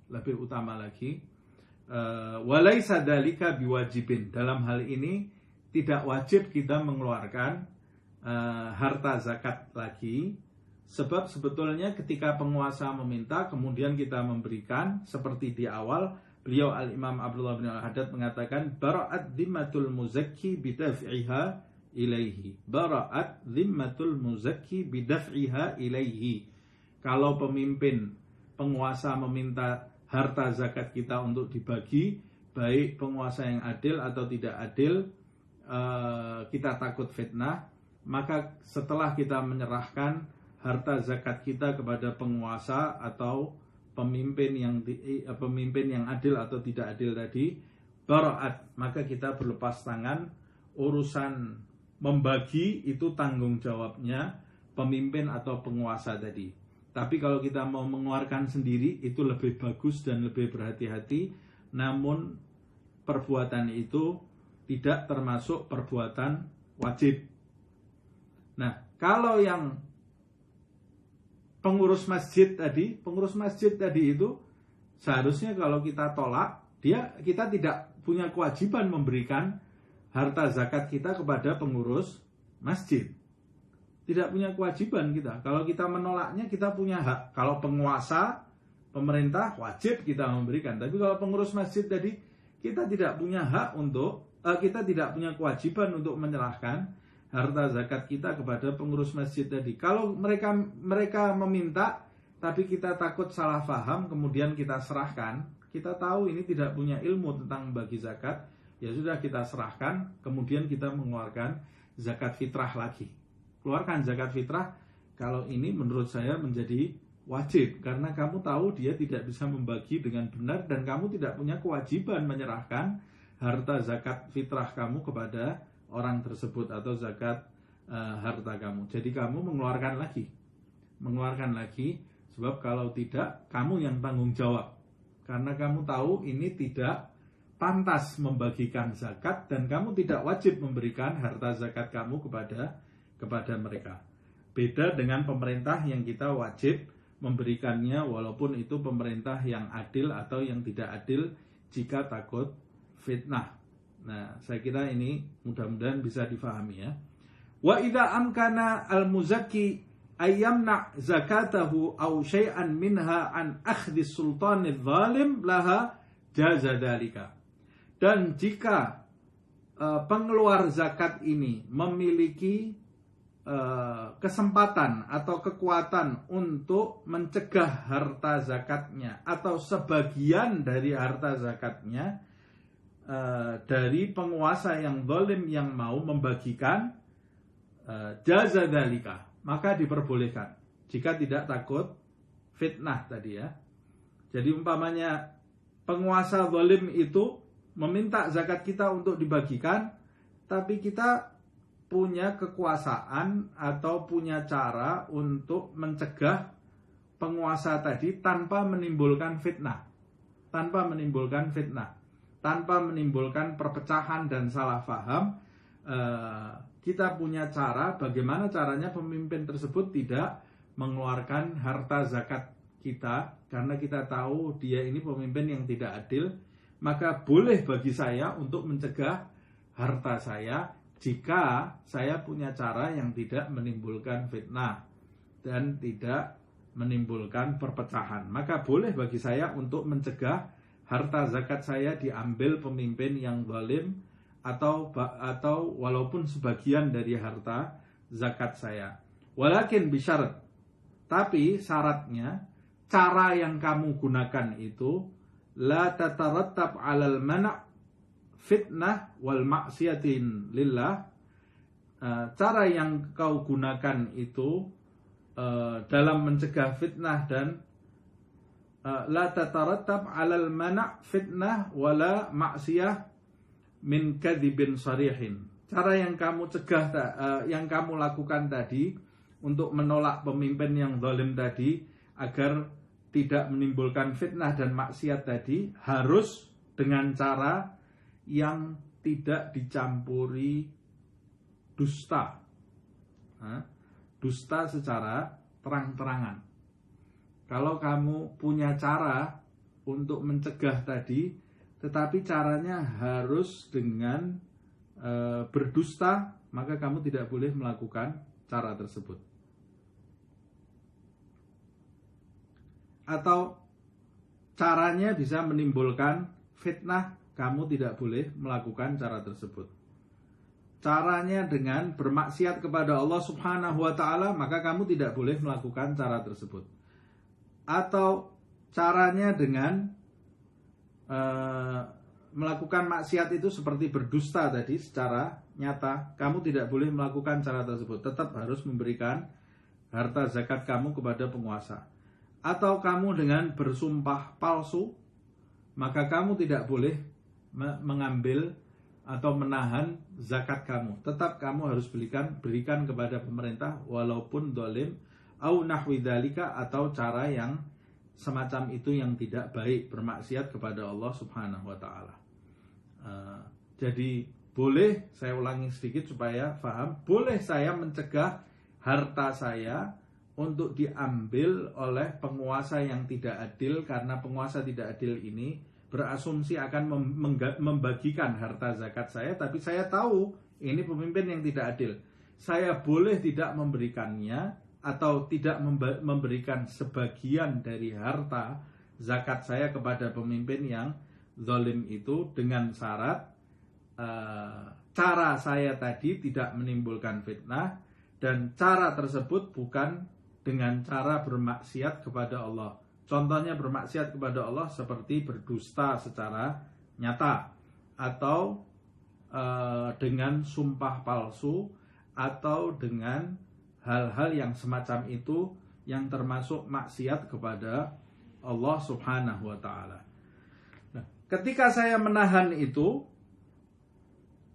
Walaisa dzalika biwajibin. Dalam hal ini tidak wajib kita mengeluarkan harta zakat lagi, sebab sebetulnya ketika penguasa meminta kemudian kita memberikan, seperti di awal beliau Al-Imam Abdullah bin Al-Haddad mengatakan bara'at dhimmatul muzakki bidaf'iha ilaihi. Bara'at dhimmatul muzakki bidaf'iha ilaihi. Kalau pemimpin penguasa meminta harta zakat kita untuk dibagi, baik penguasa yang adil atau tidak adil, kita takut fitnah, maka setelah kita menyerahkan harta zakat kita kepada penguasa atau pemimpin yang adil atau tidak adil tadi, bara'at, maka kita berlepas tangan. Urusan membagi itu tanggung jawabnya pemimpin atau penguasa tadi. Tapi kalau kita mau mengeluarkan sendiri, itu lebih bagus dan lebih berhati-hati. Namun perbuatan itu tidak termasuk perbuatan wajib. Nah, kalau yang pengurus masjid tadi itu seharusnya kalau kita tolak, kita tidak punya kewajiban memberikan harta zakat kita kepada pengurus masjid. Tidak punya kewajiban kita. Kalau kita menolaknya, kita punya hak. Kalau penguasa, pemerintah, wajib kita memberikan. Tapi kalau pengurus masjid tadi, kita tidak punya hak kita tidak punya kewajiban untuk menyerahkan harta zakat kita kepada pengurus masjid tadi. Kalau mereka meminta, tapi kita takut salah paham, kemudian kita serahkan, kita tahu ini tidak punya ilmu tentang bagi zakat, ya sudah kita serahkan, kemudian kita mengeluarkan zakat fitrah lagi. Keluarkan zakat fitrah, kalau ini menurut saya menjadi wajib, karena kamu tahu dia tidak bisa membagi dengan benar dan kamu tidak punya kewajiban menyerahkan harta zakat fitrah kamu kepada orang tersebut atau zakat harta kamu. Jadi kamu mengeluarkan lagi, sebab kalau tidak kamu yang tanggung jawab, karena kamu tahu ini tidak pantas membagikan zakat dan kamu tidak wajib memberikan harta zakat kamu kepada mereka. Beda dengan pemerintah yang kita wajib memberikannya, walaupun itu pemerintah yang adil atau yang tidak adil jika takut fitnah. Nah, saya kira ini mudah-mudahan bisa difahami ya. Wa idza amkana al-muzakki ayyamna zakatahu aw syai'an minha an akhdhi sultanidz zalim laha jaza dzalika. Dan jika pengeluar zakat ini memiliki kesempatan atau kekuatan untuk mencegah harta zakatnya atau sebagian dari harta zakatnya dari penguasa yang zalim yang mau membagikan, jaza dzalika, maka diperbolehkan jika tidak takut fitnah tadi ya. Jadi umpamanya penguasa zalim itu meminta zakat kita untuk dibagikan, tapi kita punya kekuasaan atau punya cara untuk mencegah penguasa tadi tanpa menimbulkan fitnah, tanpa menimbulkan perpecahan dan salah paham. Kita punya cara, bagaimana caranya pemimpin tersebut tidak mengeluarkan harta zakat kita, karena kita tahu dia ini pemimpin yang tidak adil, maka boleh bagi saya untuk mencegah harta saya jika saya punya cara yang tidak menimbulkan fitnah dan tidak menimbulkan perpecahan. Maka boleh bagi saya untuk mencegah harta zakat saya diambil pemimpin yang zalim atau walaupun sebagian dari harta zakat saya. Walakin bisyarat, Tapi syaratnya, cara yang kamu gunakan itu la tatarattab 'alal mana' fitnah wal maksiatin lillah. Cara yang kau gunakan itu dalam mencegah fitnah dan la tatarattab 'alal mana' fitnah wala maksiyah min kadzibin sharihin. Cara yang kamu cegah, yang kamu lakukan tadi untuk menolak pemimpin yang zalim tadi agar tidak menimbulkan fitnah dan maksiat tadi harus dengan cara yang tidak dicampuri dusta. Dusta secara terang-terangan. Kalau kamu punya cara untuk mencegah tadi, tetapi caranya harus dengan berdusta, maka kamu tidak boleh melakukan cara tersebut. Atau caranya bisa menimbulkan fitnah, kamu tidak boleh melakukan cara tersebut. Caranya dengan bermaksiat kepada Allah Subhanahu wa ta'ala, maka kamu tidak boleh melakukan cara tersebut. Atau caranya dengan melakukan maksiat itu seperti berdusta tadi secara nyata, kamu tidak boleh melakukan cara tersebut. Tetap harus memberikan harta zakat kamu kepada penguasa. Atau kamu dengan bersumpah palsu, maka kamu tidak boleh mengambil atau menahan zakat kamu. Tetap kamu harus berikan kepada pemerintah walaupun zalim au nahwi dzalika, atau cara yang semacam itu yang tidak baik, bermaksiat kepada Allah Subhanahu wa taala. Jadi boleh, saya ulangi sedikit supaya paham, boleh saya mencegah harta saya untuk diambil oleh penguasa yang tidak adil, karena penguasa tidak adil ini berasumsi akan membagikan harta zakat saya, tapi saya tahu ini pemimpin yang tidak adil. Saya boleh tidak memberikannya atau tidak memberikan sebagian dari harta zakat saya kepada pemimpin yang zalim itu dengan syarat cara saya tadi tidak menimbulkan fitnah dan cara tersebut bukan dengan cara bermaksiat kepada Allah. Contohnya bermaksiat kepada Allah seperti berdusta secara nyata, atau dengan sumpah palsu, atau dengan hal-hal yang semacam itu yang termasuk maksiat kepada Allah Subhanahu wa ta'ala. Nah, ketika saya menahan itu,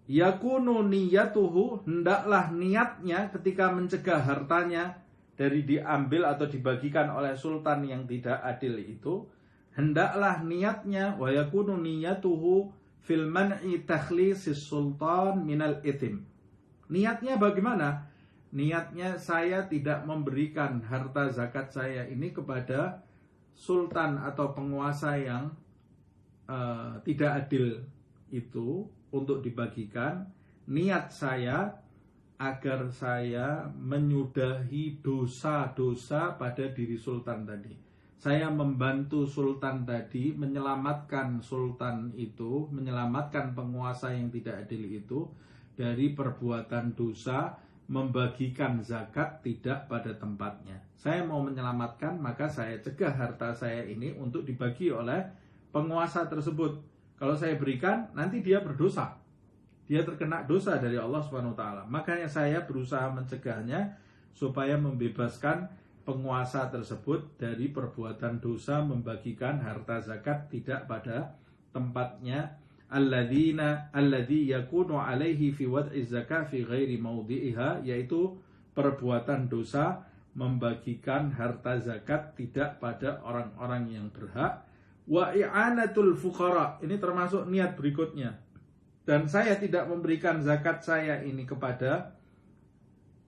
yakunu niyatuhu, hendaklah niatnya ketika mencegah hartanya dari diambil atau dibagikan oleh sultan yang tidak adil itu, hendaklah niatnya wa yakunu niyatuhu fil man'i takhlisis sultan minal ithim. Niatnya bagaimana? Niatnya saya tidak memberikan harta zakat saya ini kepada sultan atau penguasa yang tidak adil itu untuk dibagikan. Niat saya agar saya menyudahi dosa-dosa pada diri sultan tadi. Saya membantu sultan tadi, menyelamatkan sultan itu, menyelamatkan penguasa yang tidak adil itu dari perbuatan dosa, membagikan zakat tidak pada tempatnya. Saya mau menyelamatkan, maka saya cegah harta saya ini untuk dibagi oleh penguasa tersebut. Kalau saya berikan, nanti dia berdosa. Dia terkena dosa dari Allah Subhanahu wa taala. Makanya saya berusaha mencegahnya supaya membebaskan penguasa tersebut dari perbuatan dosa membagikan harta zakat tidak pada tempatnya. Alladzi yakunu alaihi fi wad'i zakat fi ghairi mawdi'iha, yaitu perbuatan dosa membagikan harta zakat tidak pada orang-orang yang berhak. Wa i'anatul fuqara, ini termasuk niat berikutnya. Dan saya tidak memberikan zakat saya ini kepada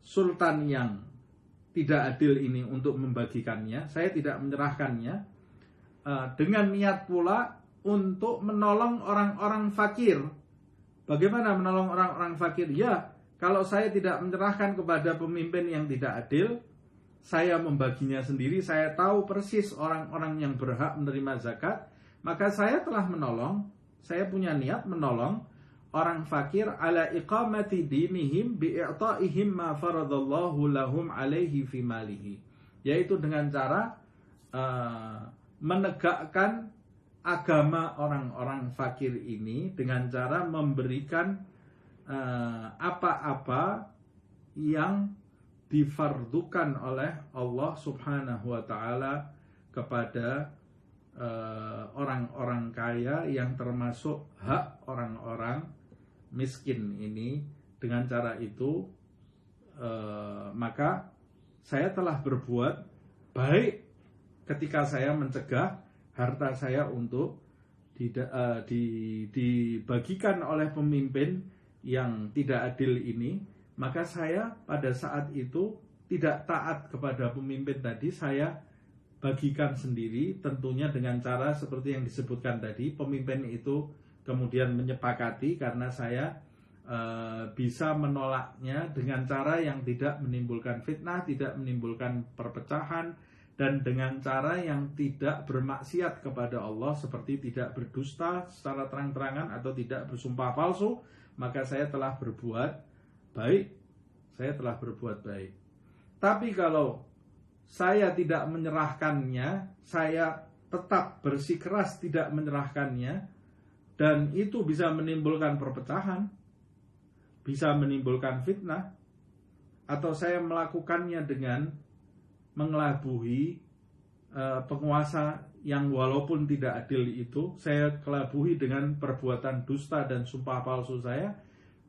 sultan yang tidak adil ini untuk membagikannya. Saya tidak menyerahkannya dengan niat pula untuk menolong orang-orang fakir. Bagaimana menolong orang-orang fakir? Ya, kalau saya tidak menyerahkan kepada pemimpin yang tidak adil, saya membaginya sendiri. Saya tahu persis orang-orang yang berhak menerima zakat, maka saya telah menolong. Saya punya niat menolong orang fakir ala iqamati dinihim bi'i'ta'ihim ma faradallahu lahum alaihi fi malihi, yaitu dengan cara menegakkan agama orang-orang fakir ini dengan cara memberikan apa-apa yang difardukan oleh Allah Subhanahu wa Ta'ala kepada orang-orang kaya yang termasuk hak orang-orang miskin ini. Dengan cara itu maka saya telah berbuat baik ketika saya mencegah harta saya untuk dibagikan oleh pemimpin yang tidak adil ini. Maka saya pada saat itu tidak taat kepada pemimpin tadi, saya bagikan sendiri, tentunya dengan cara seperti yang disebutkan tadi. Pemimpin itu kemudian menyepakati karena saya bisa menolaknya dengan cara yang tidak menimbulkan fitnah, tidak menimbulkan perpecahan, dan dengan cara yang tidak bermaksiat kepada Allah, seperti tidak berdusta secara terang-terangan atau tidak bersumpah palsu. Maka saya telah berbuat baik. Saya telah berbuat baik. Tapi kalau saya tidak menyerahkannya, saya tetap bersikeras tidak menyerahkannya, dan itu bisa menimbulkan perpecahan, bisa menimbulkan fitnah, atau saya melakukannya dengan mengelabui penguasa yang walaupun tidak adil itu, saya kelabuhi dengan perbuatan dusta dan sumpah palsu saya,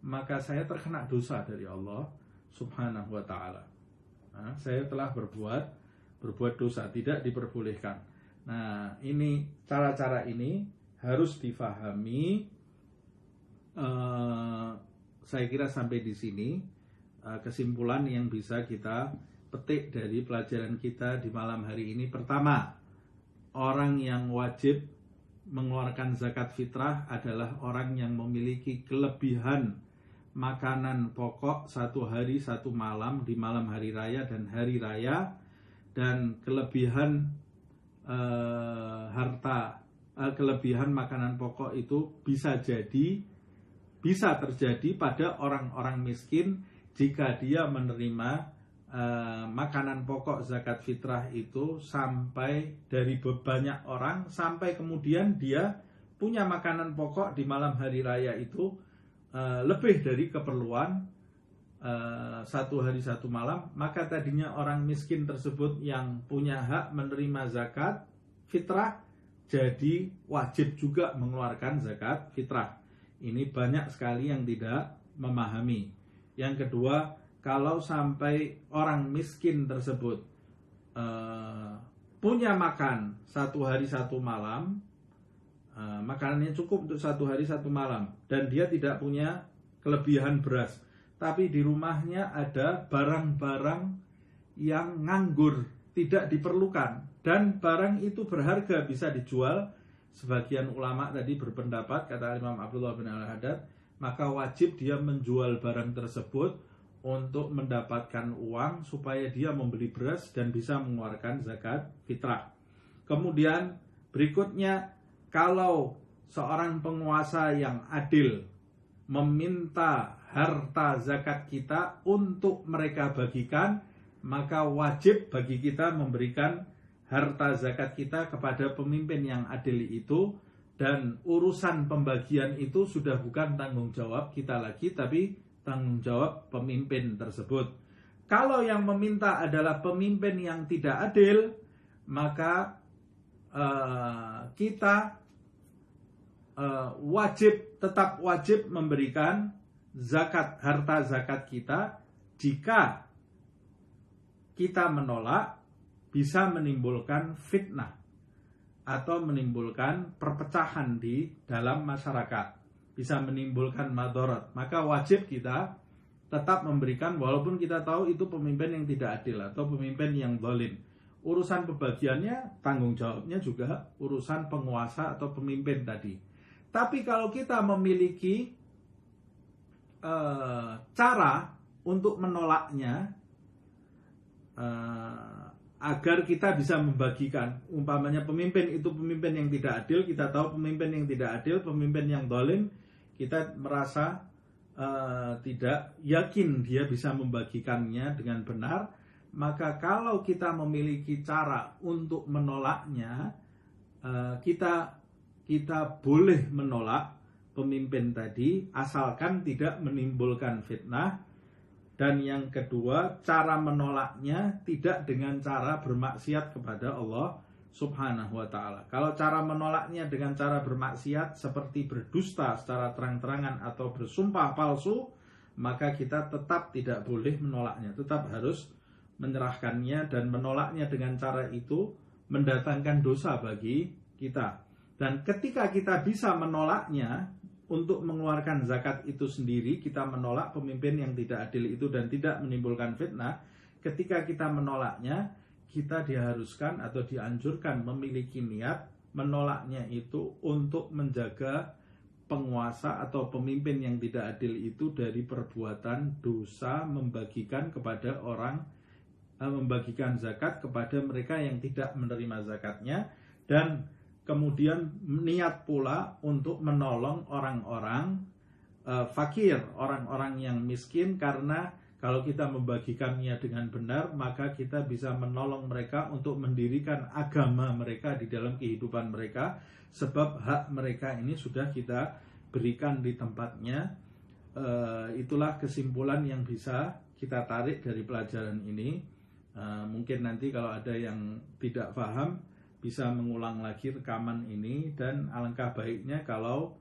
maka saya terkena dosa dari Allah Subhanahu wa Ta'ala. Saya telah berbuat dosa, tidak diperbolehkan. Nah, ini cara-cara ini harus difahami. Saya kira sampai di sini kesimpulan yang bisa kita petik dari pelajaran kita di malam hari ini. Pertama, orang yang wajib mengeluarkan zakat fitrah adalah orang yang memiliki kelebihan makanan pokok 1 hari 1 malam di malam hari raya dan hari raya, dan kelebihan kelebihan makanan pokok itu bisa terjadi pada orang-orang miskin jika dia menerima makanan pokok zakat fitrah itu sampai dari banyak orang, sampai kemudian dia punya makanan pokok di malam hari raya itu lebih dari keperluan 1 hari 1 malam. Maka tadinya orang miskin tersebut yang punya hak menerima zakat fitrah jadi wajib juga mengeluarkan zakat fitrah. Ini banyak sekali yang tidak memahami. Yang kedua, kalau sampai orang miskin tersebut punya makan 1 hari 1 malam, makanannya cukup untuk 1 hari 1 malam, dan dia tidak punya kelebihan beras, tapi di rumahnya ada barang-barang yang nganggur, tidak diperlukan, dan barang itu berharga, bisa dijual. Sebagian ulama tadi berpendapat, kata Imam Abdullah bin Al-Haddad, maka wajib dia menjual barang tersebut untuk mendapatkan uang supaya dia membeli beras dan bisa mengeluarkan zakat fitrah. Kemudian berikutnya, kalau seorang penguasa yang adil meminta harta zakat kita untuk mereka bagikan, maka wajib bagi kita memberikan harta zakat kita kepada pemimpin yang adil itu, dan urusan pembagian itu sudah bukan tanggung jawab kita lagi, tapi tanggung jawab pemimpin tersebut. Kalau yang meminta adalah pemimpin yang tidak adil, maka kita tetap wajib memberikan harta zakat kita. Jika kita menolak, bisa menimbulkan fitnah atau menimbulkan perpecahan di dalam masyarakat, bisa menimbulkan madarat. Maka wajib kita tetap memberikan, walaupun kita tahu itu pemimpin yang tidak adil atau pemimpin yang zalim. Urusan pembagiannya, tanggung jawabnya juga urusan penguasa atau pemimpin tadi. Tapi kalau kita memiliki cara untuk menolaknya, agar kita bisa membagikan, umpamanya pemimpin itu pemimpin yang tidak adil, kita tahu pemimpin yang tidak adil, pemimpin yang zalim, kita merasa tidak yakin dia bisa membagikannya dengan benar, maka kalau kita memiliki cara untuk menolaknya, kita boleh menolak pemimpin tadi asalkan tidak menimbulkan fitnah. Dan yang kedua, cara menolaknya tidak dengan cara bermaksiat kepada Allah Subhanahu wa ta'ala. Kalau cara menolaknya dengan cara bermaksiat seperti berdusta secara terang-terangan atau bersumpah palsu, maka kita tetap tidak boleh menolaknya, tetap harus menyerahkannya, dan menolaknya dengan cara itu mendatangkan dosa bagi kita. Dan ketika kita bisa menolaknya untuk mengeluarkan zakat itu sendiri, kita menolak pemimpin yang tidak adil itu dan tidak menimbulkan fitnah. Ketika kita menolaknya, kita diharuskan atau dianjurkan memiliki niat menolaknya itu untuk menjaga penguasa atau pemimpin yang tidak adil itu dari perbuatan dosa membagikan kepada orang, membagikan zakat kepada mereka yang tidak menerima zakatnya, dan kemudian niat pula untuk menolong orang-orang fakir, orang-orang yang miskin, karena kalau kita membagikannya dengan benar, maka kita bisa menolong mereka untuk mendirikan agama mereka di dalam kehidupan mereka, sebab hak mereka ini sudah kita berikan di tempatnya. Itulah kesimpulan yang bisa kita tarik dari pelajaran ini. Mungkin nanti kalau ada yang tidak paham bisa mengulang lagi rekaman ini, dan alangkah baiknya kalau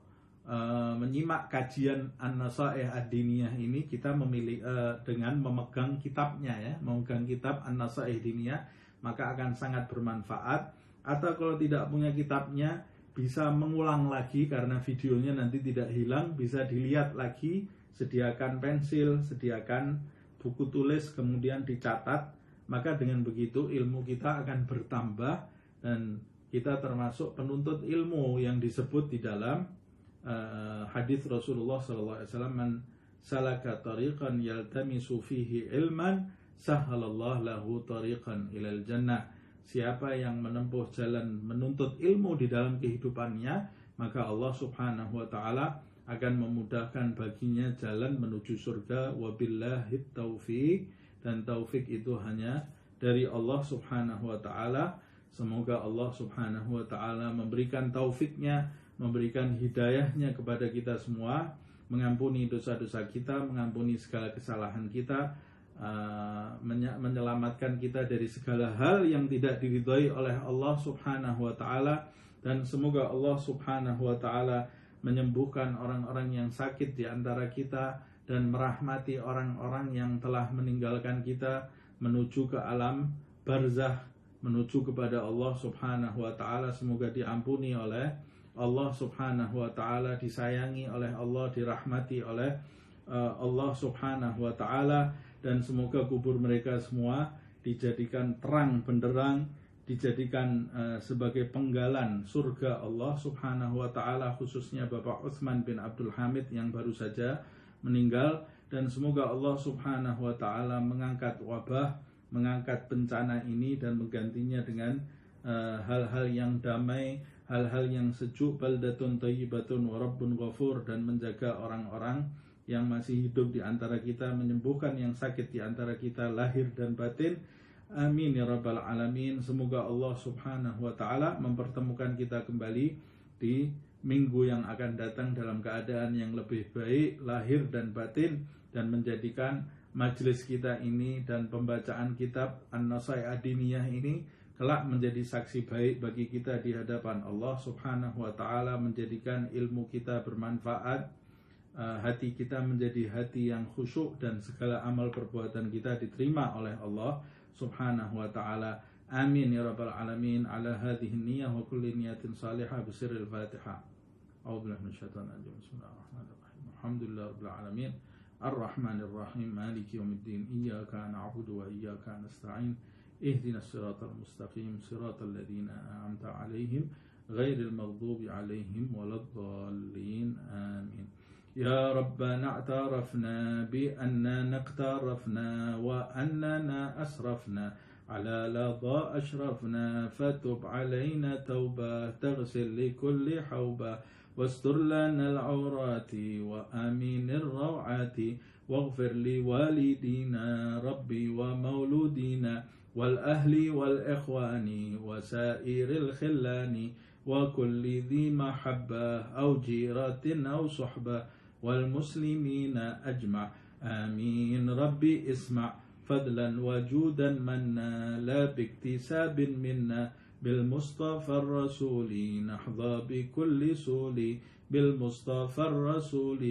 menyimak kajian An-Nasaih Ad-Diniyah ini kita memilih dengan memegang kitabnya ya, memegang kitab An-Nasaih Diniyah, maka akan sangat bermanfaat. Atau kalau tidak punya kitabnya, bisa mengulang lagi karena videonya nanti tidak hilang, bisa dilihat lagi, sediakan pensil, sediakan buku tulis, kemudian dicatat, maka dengan begitu ilmu kita akan bertambah dan kita termasuk penuntut ilmu yang disebut di dalam hadis Rasulullah SAW, man salaka tariqan yaltamisu fihi ilman sahhalallahu lahu tariqan ilal jannah. Siapa yang menempuh jalan menuntut ilmu di dalam kehidupannya, maka Allah Subhanahu wa taala akan memudahkan baginya jalan menuju surga. Wabillahit taufiq, dan taufik itu hanya dari Allah Subhanahu wa taala. Semoga Allah Subhanahu wa taala memberikan taufiknya, memberikan hidayahnya kepada kita semua, mengampuni dosa-dosa kita, mengampuni segala kesalahan kita, menyelamatkan kita dari segala hal yang tidak diridhai oleh Allah Subhanahu wa taala, dan semoga Allah Subhanahu wa taala menyembuhkan orang-orang yang sakit di antara kita dan merahmati orang-orang yang telah meninggalkan kita menuju ke alam barzakh, menuju kepada Allah Subhanahu wa taala. Semoga diampuni oleh Allah Subhanahu wa taala, disayangi oleh Allah, dirahmati oleh Allah Subhanahu wa taala, dan semoga kubur mereka semua dijadikan terang benderang, dijadikan sebagai penggalan surga Allah Subhanahu wa taala, khususnya Bapak Utsman bin Abdul Hamid yang baru saja meninggal. Dan semoga Allah Subhanahu wa taala mengangkat wabah, mengangkat bencana ini dan menggantinya dengan hal-hal yang damai, hal-hal yang sejuk, baldatun thayyibatun wa rabbun ghafur, dan menjaga orang-orang yang masih hidup di antara kita, menyembuhkan yang sakit di antara kita lahir dan batin. Amin ya rabbal alamin. Semoga Allah Subhanahu wa taala mempertemukan kita kembali di minggu yang akan datang dalam keadaan yang lebih baik lahir dan batin, dan menjadikan majelis kita ini dan pembacaan kitab An-Nasaih Ad-Diniyah ini kelak menjadi saksi baik bagi kita di hadapan Allah Subhanahu wa taala, menjadikan ilmu kita bermanfaat, hati kita menjadi hati yang khusyuk, dan segala amal perbuatan kita diterima oleh Allah Subhanahu wa taala. Amin ya rabbal alamin. Ala hadhihi niyyah wa kulli niyatin salihah bi sirril Fatihah. A'udzu billahi minasyaitonir rajim. Bismillahirrahmanirrahim. Alhamdulillahirabbil alamin. Ar-Rahmanir-Rahim. Maliki yaumiddin. Iyyaka na'budu wa iyyaka nasta'in. Ihdinas siratal mustaqim, siratal ladzina an'amta 'alaihim ghairil maghdubi 'alaihim waladdallin. Amin. Ya Rabbana a'tarafna bi annana iqtarafna wa annana asrafna ala ladha ashrafna fatub 'alaina tauba taghsil li kulli hauba wastur lana al-'awrati wa aminir raw'ati واغفر لوالدينا ربي ومولودينا والأهل والإخوان وسائر الخلان وكل ذي محبة أو جيرة أو صحبة والمسلمين أجمع آمين. ربي اسمع فضلا وجودا منا لا باكتساب منا بالمصطفى الرسول نحظى بكل سول بالمصطفى الرسول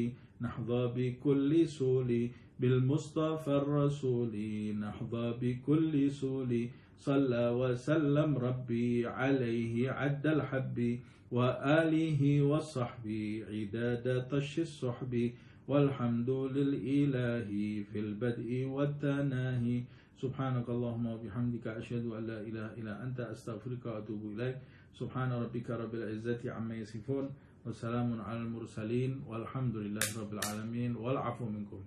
نحظى بكل سول بالمصطفى الرسول نحظى بكل سول صلى وسلم ربي عليه عد الحب وآله وصحب عداد طش الصحب والحمد للإله في البدء والتناهي. سبحانك اللهم وبحمدك أشهد أن لا إله إلا أنت أستغفرك وأتوب إليك. سبحان ربك رب العزة عما يصفون وسلام على المرسلين والحمد لله رب العالمين والعفو منكم.